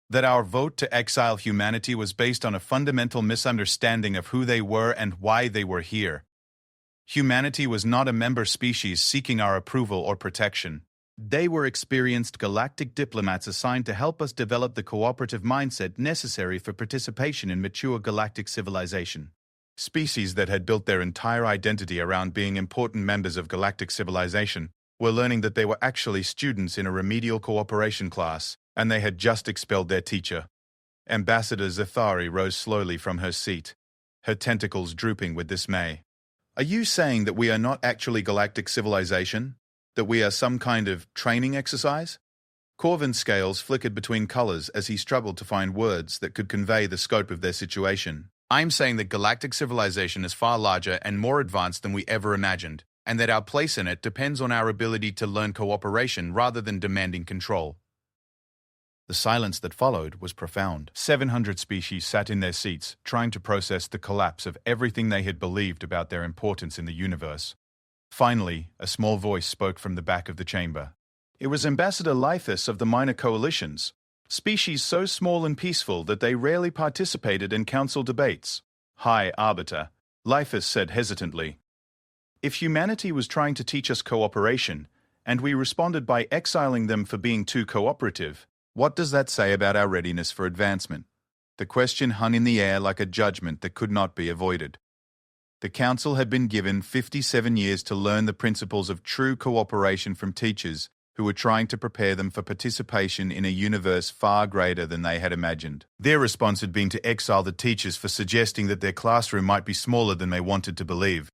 "that our vote to exile humanity was based on a fundamental misunderstanding of who they were and why they were here. Humanity was not a member species seeking our approval or protection. They were experienced galactic diplomats assigned to help us develop the cooperative mindset necessary for participation in mature galactic civilization. Species that had built their entire identity around being important members of galactic civilization were learning that they were actually students in a remedial cooperation class, and they had just expelled their teacher." Ambassador Zathari rose slowly from her seat, her tentacles drooping with dismay. "Are you saying that we are not actually galactic civilization? That we are some kind of training exercise?" Corvin's scales flickered between colors as he struggled to find words that could convey the scope of their situation. "I'm saying that galactic civilization is far larger and more advanced than we ever imagined, and that our place in it depends on our ability to learn cooperation rather than demanding control." The silence that followed was profound. 700 species sat in their seats, trying to process the collapse of everything they had believed about their importance in the universe. Finally, a small voice spoke from the back of the chamber. It was Ambassador Lythus of the Minor Coalitions, species so small and peaceful that they rarely participated in council debates. "High Arbiter," Lythus said hesitantly. "If humanity was trying to teach us cooperation, and we responded by exiling them for being too cooperative, what does that say about our readiness for advancement?" The question hung in the air like a judgment that could not be avoided. The Council had been given 57 years to learn the principles of true cooperation from teachers who were trying to prepare them for participation in a universe far greater than they had imagined. Their response had been to exile the teachers for suggesting that their classroom might be smaller than they wanted to believe.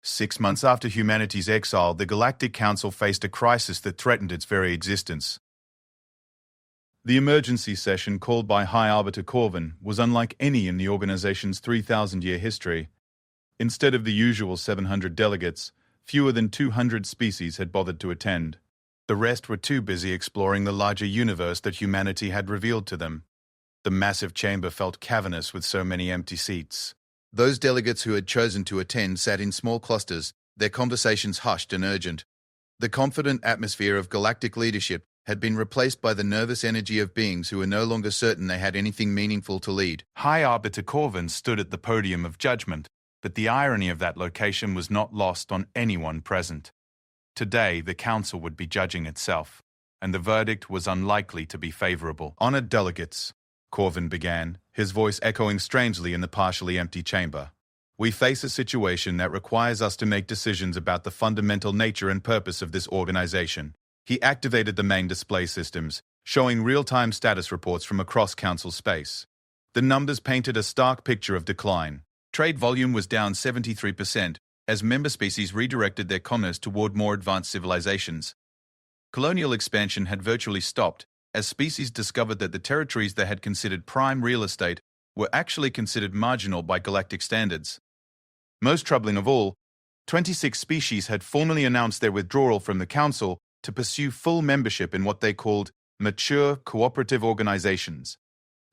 6 months after humanity's exile, the Galactic Council faced a crisis that threatened its very existence. The emergency session called by High Arbiter Corvin was unlike any in the organization's 3,000-year history. Instead of the usual 700 delegates, fewer than 200 species had bothered to attend. The rest were too busy exploring the larger universe that humanity had revealed to them. The massive chamber felt cavernous with so many empty seats. Those delegates who had chosen to attend sat in small clusters, their conversations hushed and urgent. The confident atmosphere of galactic leadership had been replaced by the nervous energy of beings who were no longer certain they had anything meaningful to lead. High Arbiter Corvin stood at the podium of judgment, but the irony of that location was not lost on anyone present. Today, the Council would be judging itself, and the verdict was unlikely to be favorable. Honored delegates, Corvin began, his voice echoing strangely in the partially empty chamber. We face a situation that requires us to make decisions about the fundamental nature and purpose of this organization. He activated the main display systems, showing real-time status reports from across Council space. The numbers painted a stark picture of decline. Trade volume was down 73%, as member species redirected their commerce toward more advanced civilizations. Colonial expansion had virtually stopped, as species discovered that the territories they had considered prime real estate were actually considered marginal by galactic standards. Most troubling of all, 26 species had formally announced their withdrawal from the Council to pursue full membership in what they called mature cooperative organizations.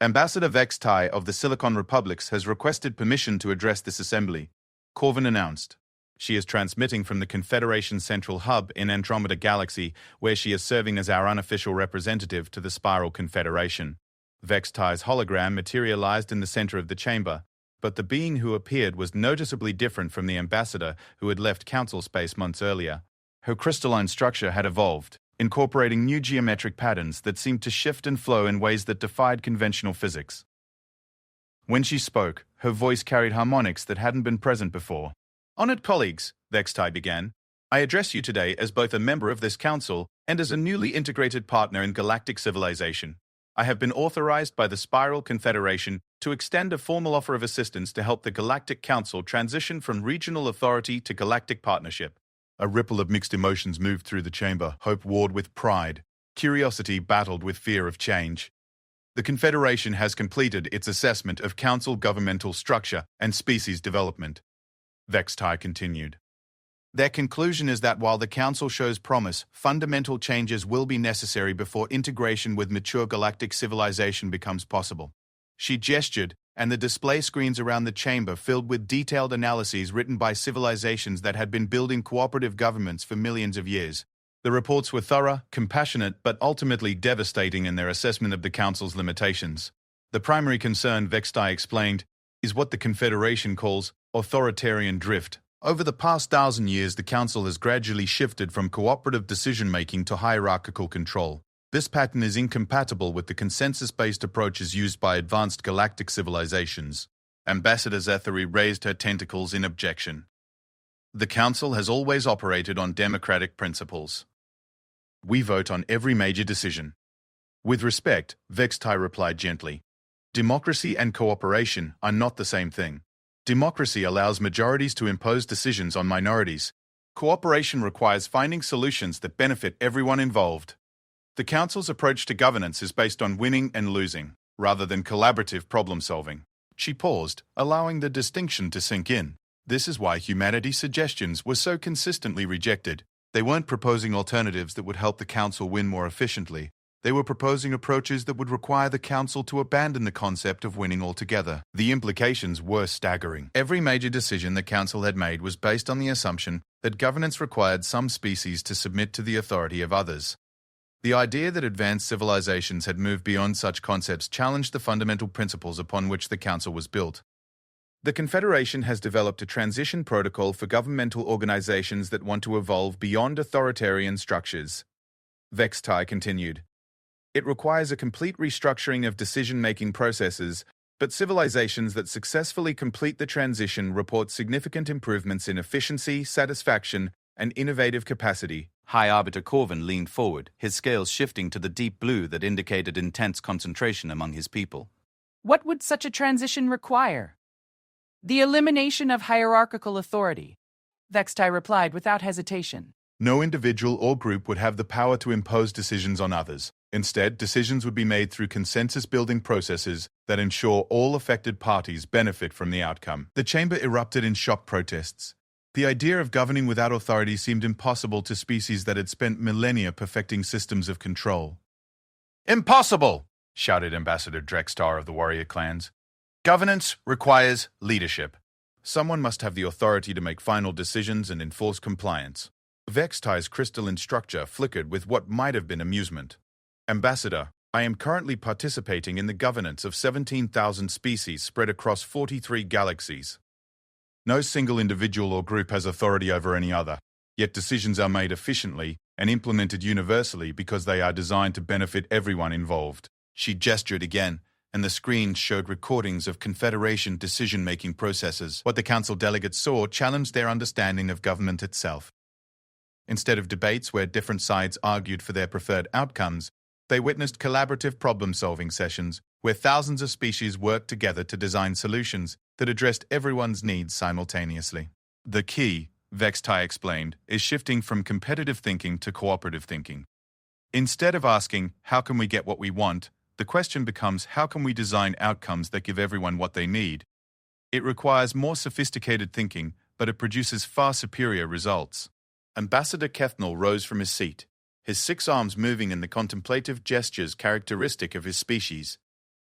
Ambassador Vex Tai of the Silicon Republics has requested permission to address this assembly, Corvin announced. She is transmitting from the Confederation Central Hub in Andromeda Galaxy, where she is serving as our unofficial representative to the Spiral Confederation. Vex Tai's hologram materialized in the center of the chamber, but the being who appeared was noticeably different from the ambassador who had left Council space months earlier. Her crystalline structure had evolved, incorporating new geometric patterns that seemed to shift and flow in ways that defied conventional physics. When she spoke, her voice carried harmonics that hadn't been present before. Honored colleagues, Vex Tai began, I address you today as both a member of this council and as a newly integrated partner in galactic civilization. I have been authorized by the Spiral Confederation to extend a formal offer of assistance to help the Galactic Council transition from regional authority to galactic partnership. A ripple of mixed emotions moved through the chamber. Hope warred with pride. Curiosity battled with fear of change. The Confederation has completed its assessment of Council governmental structure and species development. Vex Tai continued. Their conclusion is that while the Council shows promise, fundamental changes will be necessary before integration with mature galactic civilization becomes possible. She gestured, and the display screens around the chamber filled with detailed analyses written by civilizations that had been building cooperative governments for millions of years. The reports were thorough, compassionate, but ultimately devastating in their assessment of the Council's limitations. The primary concern, Vex Tai explained, is what the Confederation calls authoritarian drift. Over the past 1,000 years, the Council has gradually shifted from cooperative decision-making to hierarchical control. This pattern is incompatible with the consensus-based approaches used by advanced galactic civilizations. Ambassador Zethary raised her tentacles in objection. The Council has always operated on democratic principles. We vote on every major decision. With respect, Vex Tai replied gently. Democracy and cooperation are not the same thing. Democracy allows majorities to impose decisions on minorities. Cooperation requires finding solutions that benefit everyone involved. The Council's approach to governance is based on winning and losing, rather than collaborative problem-solving. She paused, allowing the distinction to sink in. This is why humanity's suggestions were so consistently rejected. They weren't proposing alternatives that would help the Council win more efficiently. They were proposing approaches that would require the Council to abandon the concept of winning altogether. The implications were staggering. Every major decision the Council had made was based on the assumption that governance required some species to submit to the authority of others. The idea that advanced civilizations had moved beyond such concepts challenged the fundamental principles upon which the Council was built. The Confederation has developed a transition protocol for governmental organizations that want to evolve beyond authoritarian structures. Vex Tai continued. It requires a complete restructuring of decision-making processes, but civilizations that successfully complete the transition report significant improvements in efficiency, satisfaction, and innovative capacity. High Arbiter Corvin leaned forward, his scales shifting to the deep blue that indicated intense concentration among his people. What would such a transition require? The elimination of hierarchical authority, Vex Tai replied without hesitation. No individual or group would have the power to impose decisions on others. Instead, decisions would be made through consensus-building processes that ensure all affected parties benefit from the outcome. The chamber erupted in shocked protests. The idea of governing without authority seemed impossible to species that had spent millennia perfecting systems of control. Impossible! Shouted Ambassador Drextar of the warrior clans. Governance requires leadership. Someone must have the authority to make final decisions and enforce compliance. Vextai's crystalline structure flickered with what might have been amusement. Ambassador, I am currently participating in the governance of 17,000 species spread across 43 galaxies. No single individual or group has authority over any other, yet decisions are made efficiently and implemented universally because they are designed to benefit everyone involved. She gestured again, and the screen showed recordings of Confederation decision-making processes. What the Council delegates saw challenged their understanding of government itself. Instead of debates where different sides argued for their preferred outcomes, they witnessed collaborative problem-solving sessions where thousands of species worked together to design solutions that addressed everyone's needs simultaneously. The key, Vextai explained, is shifting from competitive thinking to cooperative thinking. Instead of asking, how can we get what we want, the question becomes, how can we design outcomes that give everyone what they need? It requires more sophisticated thinking, but it produces far superior results. Ambassador Kethnal rose from his seat, his 6 arms moving in the contemplative gestures characteristic of his species.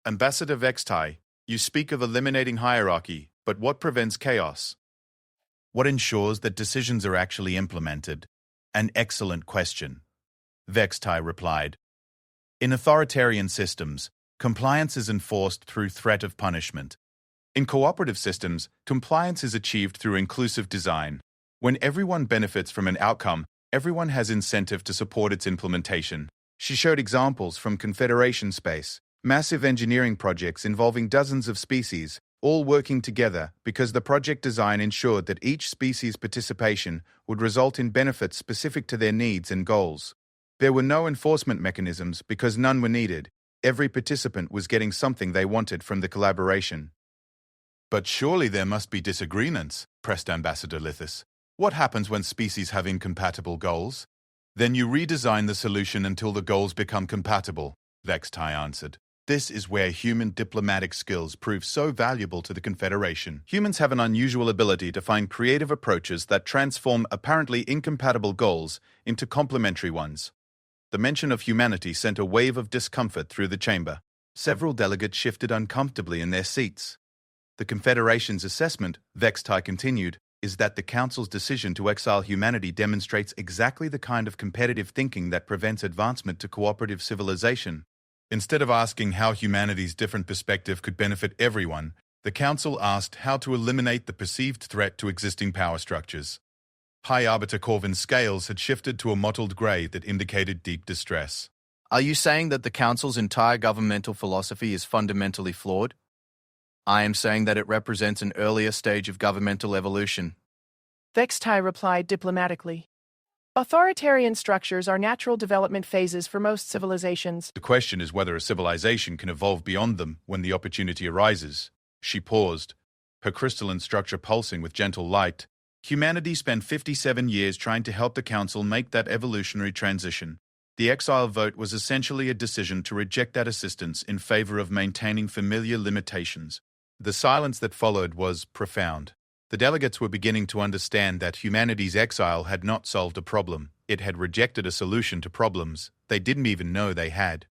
Ambassador Vextai, you speak of eliminating hierarchy, but what prevents chaos? What ensures that decisions are actually implemented? An excellent question. Vextai replied. In authoritarian systems, compliance is enforced through threat of punishment. In cooperative systems, compliance is achieved through inclusive design. When everyone benefits from an outcome, everyone has incentive to support its implementation. She showed examples from Confederation space, massive engineering projects involving dozens of species, all working together because the project design ensured that each species' participation would result in benefits specific to their needs and goals. There were no enforcement mechanisms because none were needed. Every participant was getting something they wanted from the collaboration. But surely there must be disagreements, pressed Ambassador Lithis. What happens when species have incompatible goals? Then you redesign the solution until the goals become compatible, Vextai answered. This is where human diplomatic skills prove so valuable to the Confederation. Humans have an unusual ability to find creative approaches that transform apparently incompatible goals into complementary ones. The mention of humanity sent a wave of discomfort through the chamber. Several delegates shifted uncomfortably in their seats. The Confederation's assessment, Vextai continued, is that the Council's decision to exile humanity demonstrates exactly the kind of competitive thinking that prevents advancement to cooperative civilization. Instead of asking how humanity's different perspective could benefit everyone, the Council asked how to eliminate the perceived threat to existing power structures. High Arbiter Corvin's scales had shifted to a mottled grey that indicated deep distress. Are you saying that the Council's entire governmental philosophy is fundamentally flawed? I am saying that it represents an earlier stage of governmental evolution. Vextai replied diplomatically. Authoritarian structures are natural development phases for most civilizations. The question is whether a civilization can evolve beyond them when the opportunity arises. She paused, her crystalline structure pulsing with gentle light. Humanity spent 57 years trying to help the Council make that evolutionary transition. The exile vote was essentially a decision to reject that assistance in favor of maintaining familiar limitations. The silence that followed was profound. The delegates were beginning to understand that humanity's exile had not solved a problem. It had rejected a solution to problems they didn't even know they had.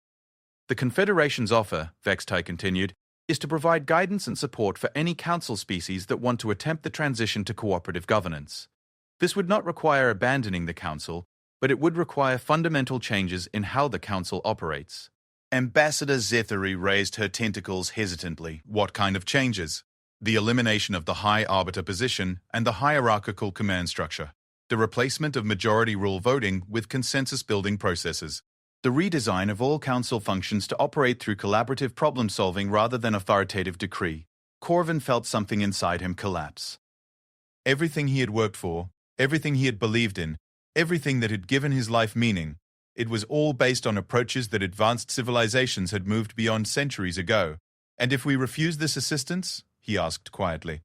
The Confederation's offer, Vextai continued, is to provide guidance and support for any Council species that want to attempt the transition to cooperative governance. This would not require abandoning the Council, but it would require fundamental changes in how the Council operates. Ambassador Zethary raised her tentacles hesitantly. What kind of changes? The elimination of the High Arbiter position and the hierarchical command structure. The replacement of majority rule voting with consensus-building processes. The redesign of all Council functions to operate through collaborative problem-solving rather than authoritative decree. Corvin felt something inside him collapse. Everything he had worked for, everything he had believed in, everything that had given his life meaning, it was all based on approaches that advanced civilizations had moved beyond centuries ago. And if we refuse this assistance? He asked quietly.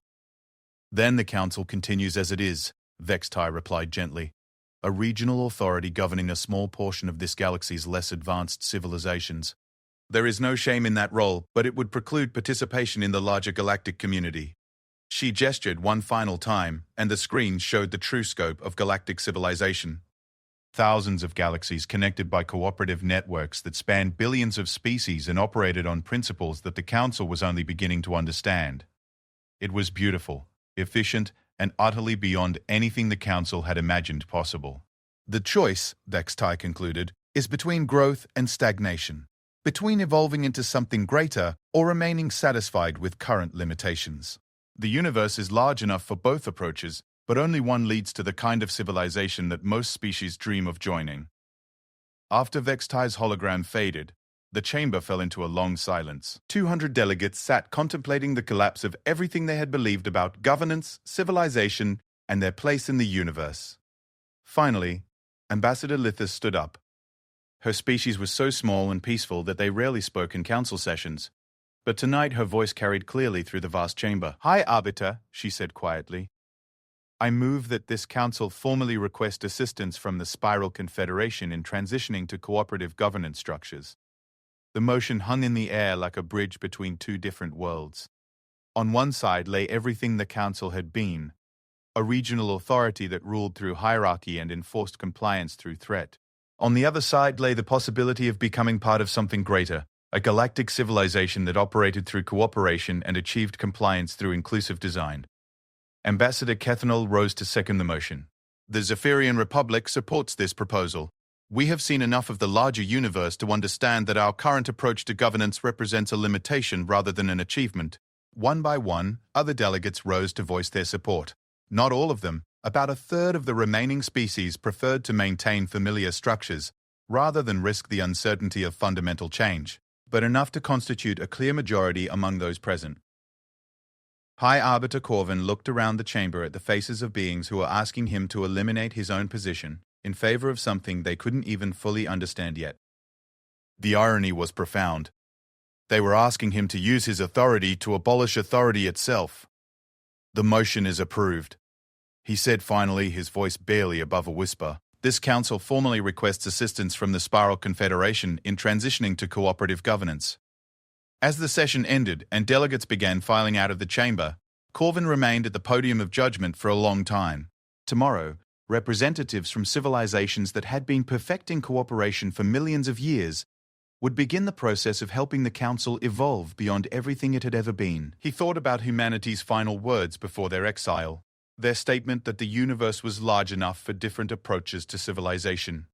Then the Council continues as it is, Vextai replied gently. a regional authority governing a small portion of this galaxy's less advanced civilizations. There is no shame in that role, but it would preclude participation in the larger galactic community. She gestured one final time, and the screen showed the true scope of galactic civilization. Thousands of galaxies connected by cooperative networks that spanned billions of species and operated on principles that the Council was only beginning to understand. It was beautiful, efficient, and utterly beyond anything the Council had imagined possible. The choice, Vextai concluded, is between growth and stagnation, between evolving into something greater or remaining satisfied with current limitations. The universe is large enough for both approaches, but only one leads to the kind of civilization that most species dream of joining. After Vextai's hologram faded, the chamber fell into a long silence. 200 delegates sat contemplating the collapse of everything they had believed about governance, civilization, and their place in the universe. Finally, Ambassador Lithis stood up. Her species was so small and peaceful that they rarely spoke in council sessions, but tonight her voice carried clearly through the vast chamber. "High Arbiter," she said quietly. "I move that this council formally request assistance from the Spiral Confederation in transitioning to cooperative governance structures." The motion hung in the air like a bridge between two different worlds. On one side lay everything the council had been, a regional authority that ruled through hierarchy and enforced compliance through threat. On the other side lay the possibility of becoming part of something greater, a galactic civilization that operated through cooperation and achieved compliance through inclusive design. Ambassador Kethanol rose to second the motion. The Zephyrian Republic supports this proposal. We have seen enough of the larger universe to understand that our current approach to governance represents a limitation rather than an achievement. One by one, other delegates rose to voice their support. Not all of them, about a third of the remaining species preferred to maintain familiar structures, rather than risk the uncertainty of fundamental change, but enough to constitute a clear majority among those present. High Arbiter Corvin looked around the chamber at the faces of beings who were asking him to eliminate his own position in favor of something they couldn't even fully understand yet. The irony was profound. They were asking him to use his authority to abolish authority itself. "The motion is approved," he said finally, his voice barely above a whisper. "This council formally requests assistance from the Spiral Confederation in transitioning to cooperative governance." As the session ended and delegates began filing out of the chamber, Corvin remained at the podium of judgment for a long time. Tomorrow, representatives from civilizations that had been perfecting cooperation for millions of years would begin the process of helping the Council evolve beyond everything it had ever been. He thought about humanity's final words before their exile, their statement that the universe was large enough for different approaches to civilization.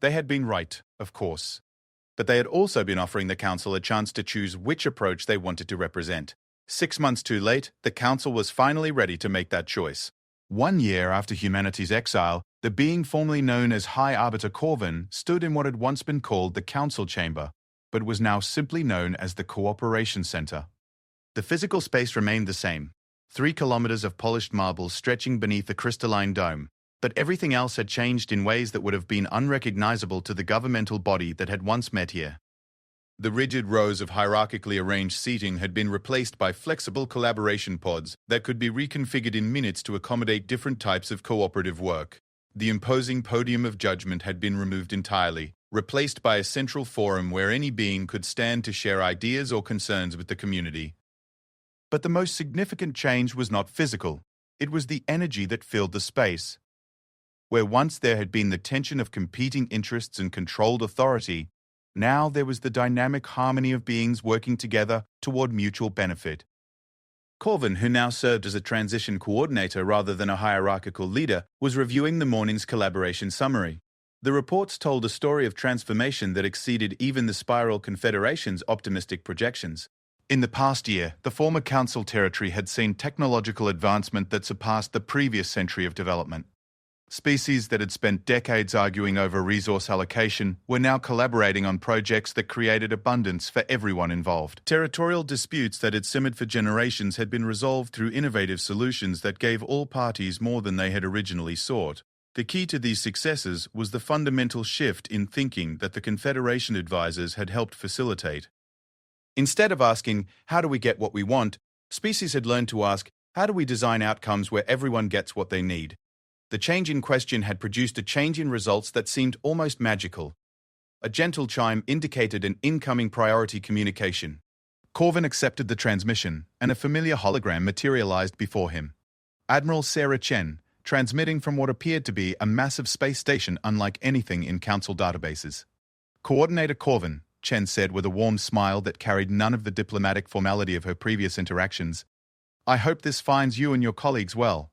They had been right, of course, but they had also been offering the Council a chance to choose which approach they wanted to represent. 6 months too late, the Council was finally ready to make that choice. 1 year after humanity's exile, the being formerly known as High Arbiter Corvin stood in what had once been called the Council Chamber, but was now simply known as the Cooperation Center. The physical space remained the same, 3 kilometers of polished marble stretching beneath a crystalline dome, but everything else had changed in ways that would have been unrecognizable to the governmental body that had once met here. The rigid rows of hierarchically arranged seating had been replaced by flexible collaboration pods that could be reconfigured in minutes to accommodate different types of cooperative work. The imposing podium of judgment had been removed entirely, replaced by a central forum where any being could stand to share ideas or concerns with the community. But the most significant change was not physical. It was the energy that filled the space. Where once there had been the tension of competing interests and controlled authority, now there was the dynamic harmony of beings working together toward mutual benefit. Corvin, who now served as a transition coordinator rather than a hierarchical leader, was reviewing the morning's collaboration summary. The reports told a story of transformation that exceeded even the Spiral Confederation's optimistic projections. In the past year, the former Council territory had seen technological advancement that surpassed the previous century of development. Species that had spent decades arguing over resource allocation were now collaborating on projects that created abundance for everyone involved. Territorial disputes that had simmered for generations had been resolved through innovative solutions that gave all parties more than they had originally sought. The key to these successes was the fundamental shift in thinking that the Confederation advisors had helped facilitate. Instead of asking, "How do we get what we want?" species had learned to ask, "How do we design outcomes where everyone gets what they need?" The change in question had produced a change in results that seemed almost magical. A gentle chime indicated an incoming priority communication. Corvin accepted the transmission, and a familiar hologram materialized before him. Admiral Sarah Chen, transmitting from what appeared to be a massive space station unlike anything in Council databases. Coordinator Corvin, Chen said with a warm smile that carried none of the diplomatic formality of her previous interactions. I hope this finds you and your colleagues well.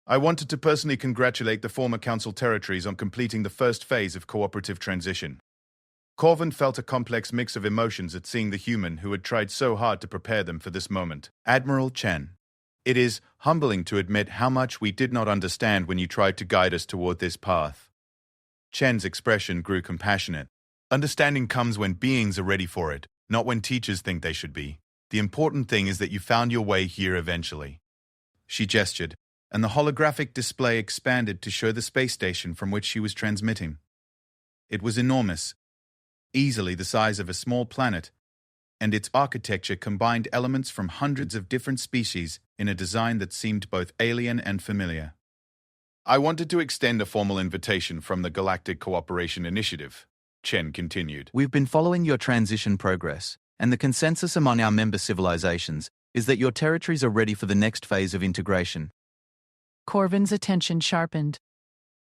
I wanted to personally congratulate the former Council territories on completing the first phase of cooperative transition. Corvin felt a complex mix of emotions at seeing the human who had tried so hard to prepare them for this moment. Admiral Chen, it is humbling to admit how much we did not understand when you tried to guide us toward this path. Chen's expression grew compassionate. Understanding comes when beings are ready for it, not when teachers think they should be. The important thing is that you found your way here eventually. She gestured, and the holographic display expanded to show the space station from which she was transmitting. It was enormous, easily the size of a small planet, and its architecture combined elements from hundreds of different species in a design that seemed both alien and familiar. I wanted to extend a formal invitation from the Galactic Cooperation Initiative, Chen continued. We've been following your transition progress, and the consensus among our member civilizations is that your territories are ready for the next phase of integration. Corvin's attention sharpened.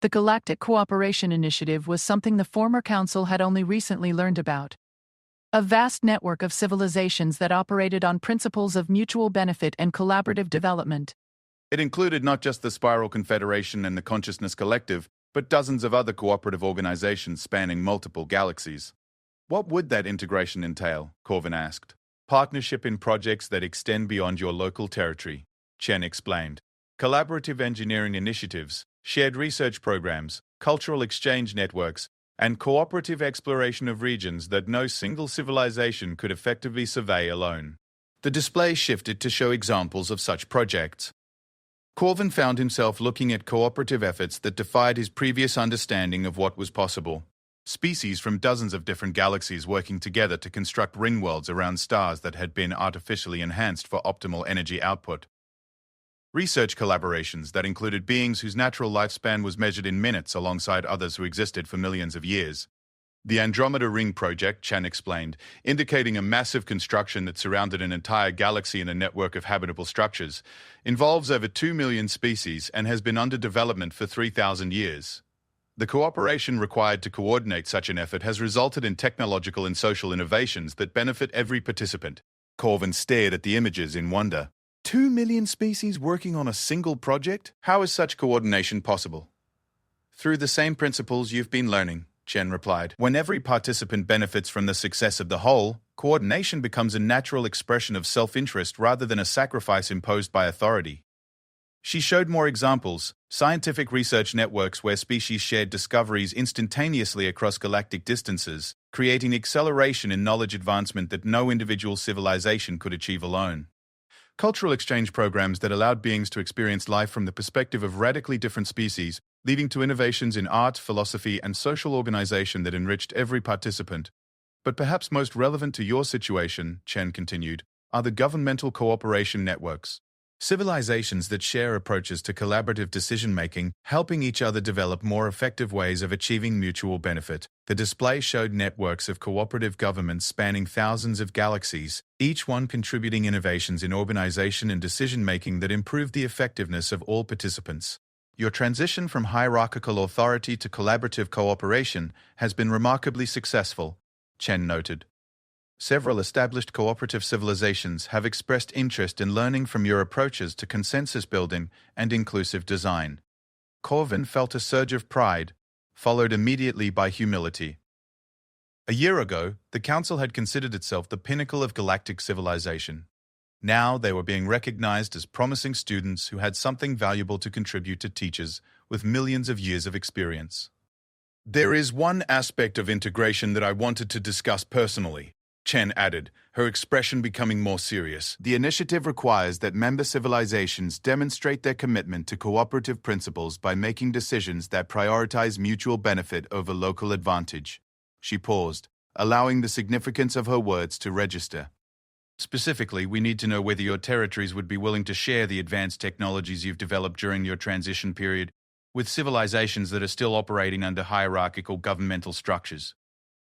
The Galactic Cooperation Initiative was something the former council had only recently learned about. A vast network of civilizations that operated on principles of mutual benefit and collaborative development. It included not just the Spiral Confederation and the Consciousness Collective, but dozens of other cooperative organizations spanning multiple galaxies. What would that integration entail? Corvin asked. Partnership in projects that extend beyond your local territory, Chen explained. Collaborative engineering initiatives, shared research programs, cultural exchange networks, and cooperative exploration of regions that no single civilization could effectively survey alone. The display shifted to show examples of such projects. Corvin found himself looking at cooperative efforts that defied his previous understanding of what was possible. Species from dozens of different galaxies working together to construct ring worlds around stars that had been artificially enhanced for optimal energy output. Research collaborations that included beings whose natural lifespan was measured in minutes alongside others who existed for millions of years. The Andromeda Ring Project, Chen explained, indicating a massive construction that surrounded an entire galaxy in a network of habitable structures, involves over 2 million species and has been under development for 3,000 years. The cooperation required to coordinate such an effort has resulted in technological and social innovations that benefit every participant. Corvin stared at the images in wonder. 2 million species working on a single project? How is such coordination possible? Through the same principles you've been learning, Chen replied. When every participant benefits from the success of the whole, coordination becomes a natural expression of self-interest rather than a sacrifice imposed by authority. She showed more examples, scientific research networks where species shared discoveries instantaneously across galactic distances, creating acceleration in knowledge advancement that no individual civilization could achieve alone. Cultural exchange programs that allowed beings to experience life from the perspective of radically different species, leading to innovations in art, philosophy, and social organization that enriched every participant. But perhaps most relevant to your situation, Chen continued, are the governmental cooperation networks. Civilizations that share approaches to collaborative decision-making, helping each other develop more effective ways of achieving mutual benefit. The display showed networks of cooperative governments spanning thousands of galaxies, each one contributing innovations in organization and decision-making that improved the effectiveness of all participants. Your transition from hierarchical authority to collaborative cooperation has been remarkably successful, Chen noted. Several established cooperative civilizations have expressed interest in learning from your approaches to consensus building and inclusive design. Corvin felt a surge of pride, followed immediately by humility. A year ago, the Council had considered itself the pinnacle of galactic civilization. Now they were being recognized as promising students who had something valuable to contribute to teachers with millions of years of experience. There is one aspect of integration that I wanted to discuss personally, Chen added, her expression becoming more serious. The initiative requires that member civilizations demonstrate their commitment to cooperative principles by making decisions that prioritize mutual benefit over local advantage. She paused, allowing the significance of her words to register. Specifically, we need to know whether your territories would be willing to share the advanced technologies you've developed during your transition period. with civilizations that are still operating under hierarchical governmental structures.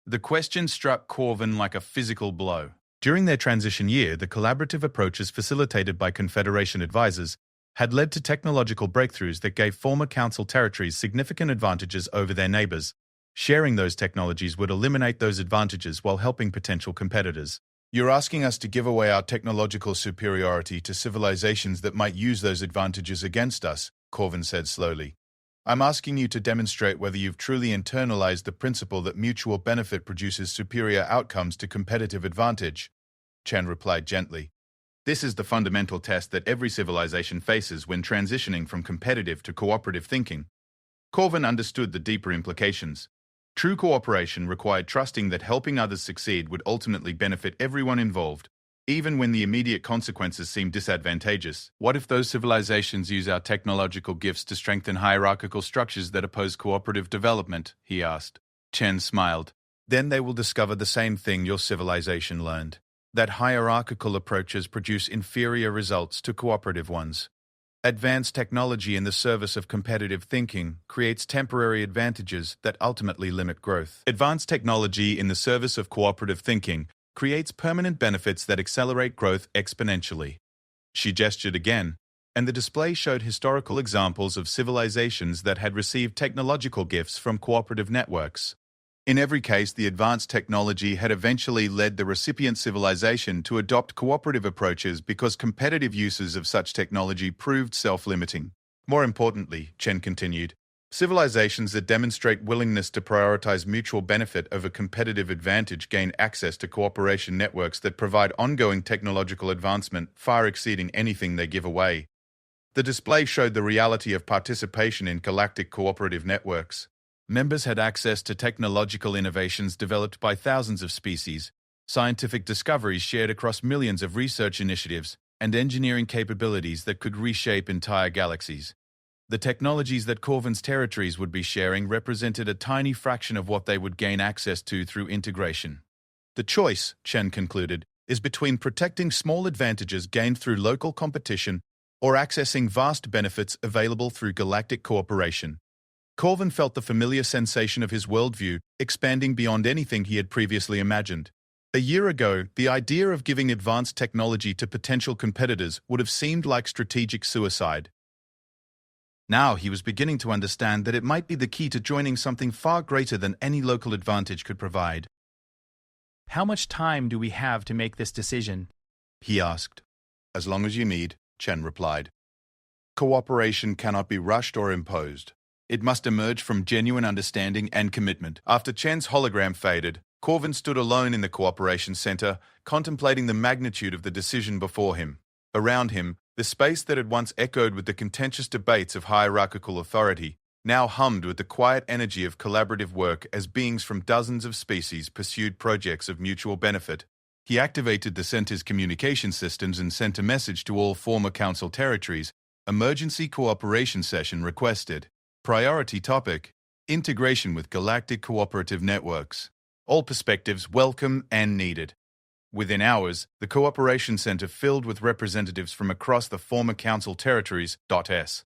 The question struck Corvin like a physical blow. During their transition year, the collaborative approaches facilitated by Confederation advisors had led to technological breakthroughs that gave former Council territories significant advantages over their neighbors. Sharing those technologies would eliminate those advantages while helping potential competitors. You're asking us to give away our technological superiority to civilizations that might use those advantages against us, Corvin said slowly. I'm asking you to demonstrate whether you've truly internalized the principle that mutual benefit produces superior outcomes to competitive advantage, Chen replied gently. This is the fundamental test that every civilization faces when transitioning from competitive to cooperative thinking. Corvin understood the deeper implications. True cooperation required trusting that helping others succeed would ultimately benefit everyone involved, even when the immediate consequences seem disadvantageous. What if those civilizations use our technological gifts to strengthen hierarchical structures that oppose cooperative development? He asked. Chen smiled. Then they will discover the same thing your civilization learned, that hierarchical approaches produce inferior results to cooperative ones. Advanced technology in the service of competitive thinking creates temporary advantages that ultimately limit growth. Advanced technology in the service of cooperative thinking creates permanent benefits that accelerate growth exponentially. She gestured again, and the display showed historical examples of civilizations that had received technological gifts from cooperative networks. In every case, the advanced technology had eventually led the recipient civilization to adopt cooperative approaches because competitive uses of such technology proved self-limiting. More importantly, Chen continued, civilizations that demonstrate willingness to prioritize mutual benefit over competitive advantage gain access to cooperation networks that provide ongoing technological advancement far exceeding anything they give away. The display showed the reality of participation in galactic cooperative networks. Members had access to technological innovations developed by thousands of species, scientific discoveries shared across millions of research initiatives, and engineering capabilities that could reshape entire galaxies. The technologies that Corvin's territories would be sharing represented a tiny fraction of what they would gain access to through integration. The choice, Chen concluded, is between protecting small advantages gained through local competition or accessing vast benefits available through galactic cooperation. Corvin felt the familiar sensation of his worldview expanding beyond anything he had previously imagined. A year ago, the idea of giving advanced technology to potential competitors would have seemed like strategic suicide. Now he was beginning to understand that it might be the key to joining something far greater than any local advantage could provide. How much time do we have to make this decision? He asked. As long as you need, Chen replied. Cooperation cannot be rushed or imposed. It must emerge from genuine understanding and commitment. After Chen's hologram faded, Corvin stood alone in the Cooperation Center, contemplating the magnitude of the decision before him. Around him, the space that had once echoed with the contentious debates of hierarchical authority now hummed with the quiet energy of collaborative work as beings from dozens of species pursued projects of mutual benefit. He activated the center's communication systems and sent a message to all former Council territories. Emergency cooperation session requested. Priority topic: integration with galactic cooperative networks. All perspectives welcome and needed. Within hours, the Cooperation Center filled with representatives from across the former Council territories. S.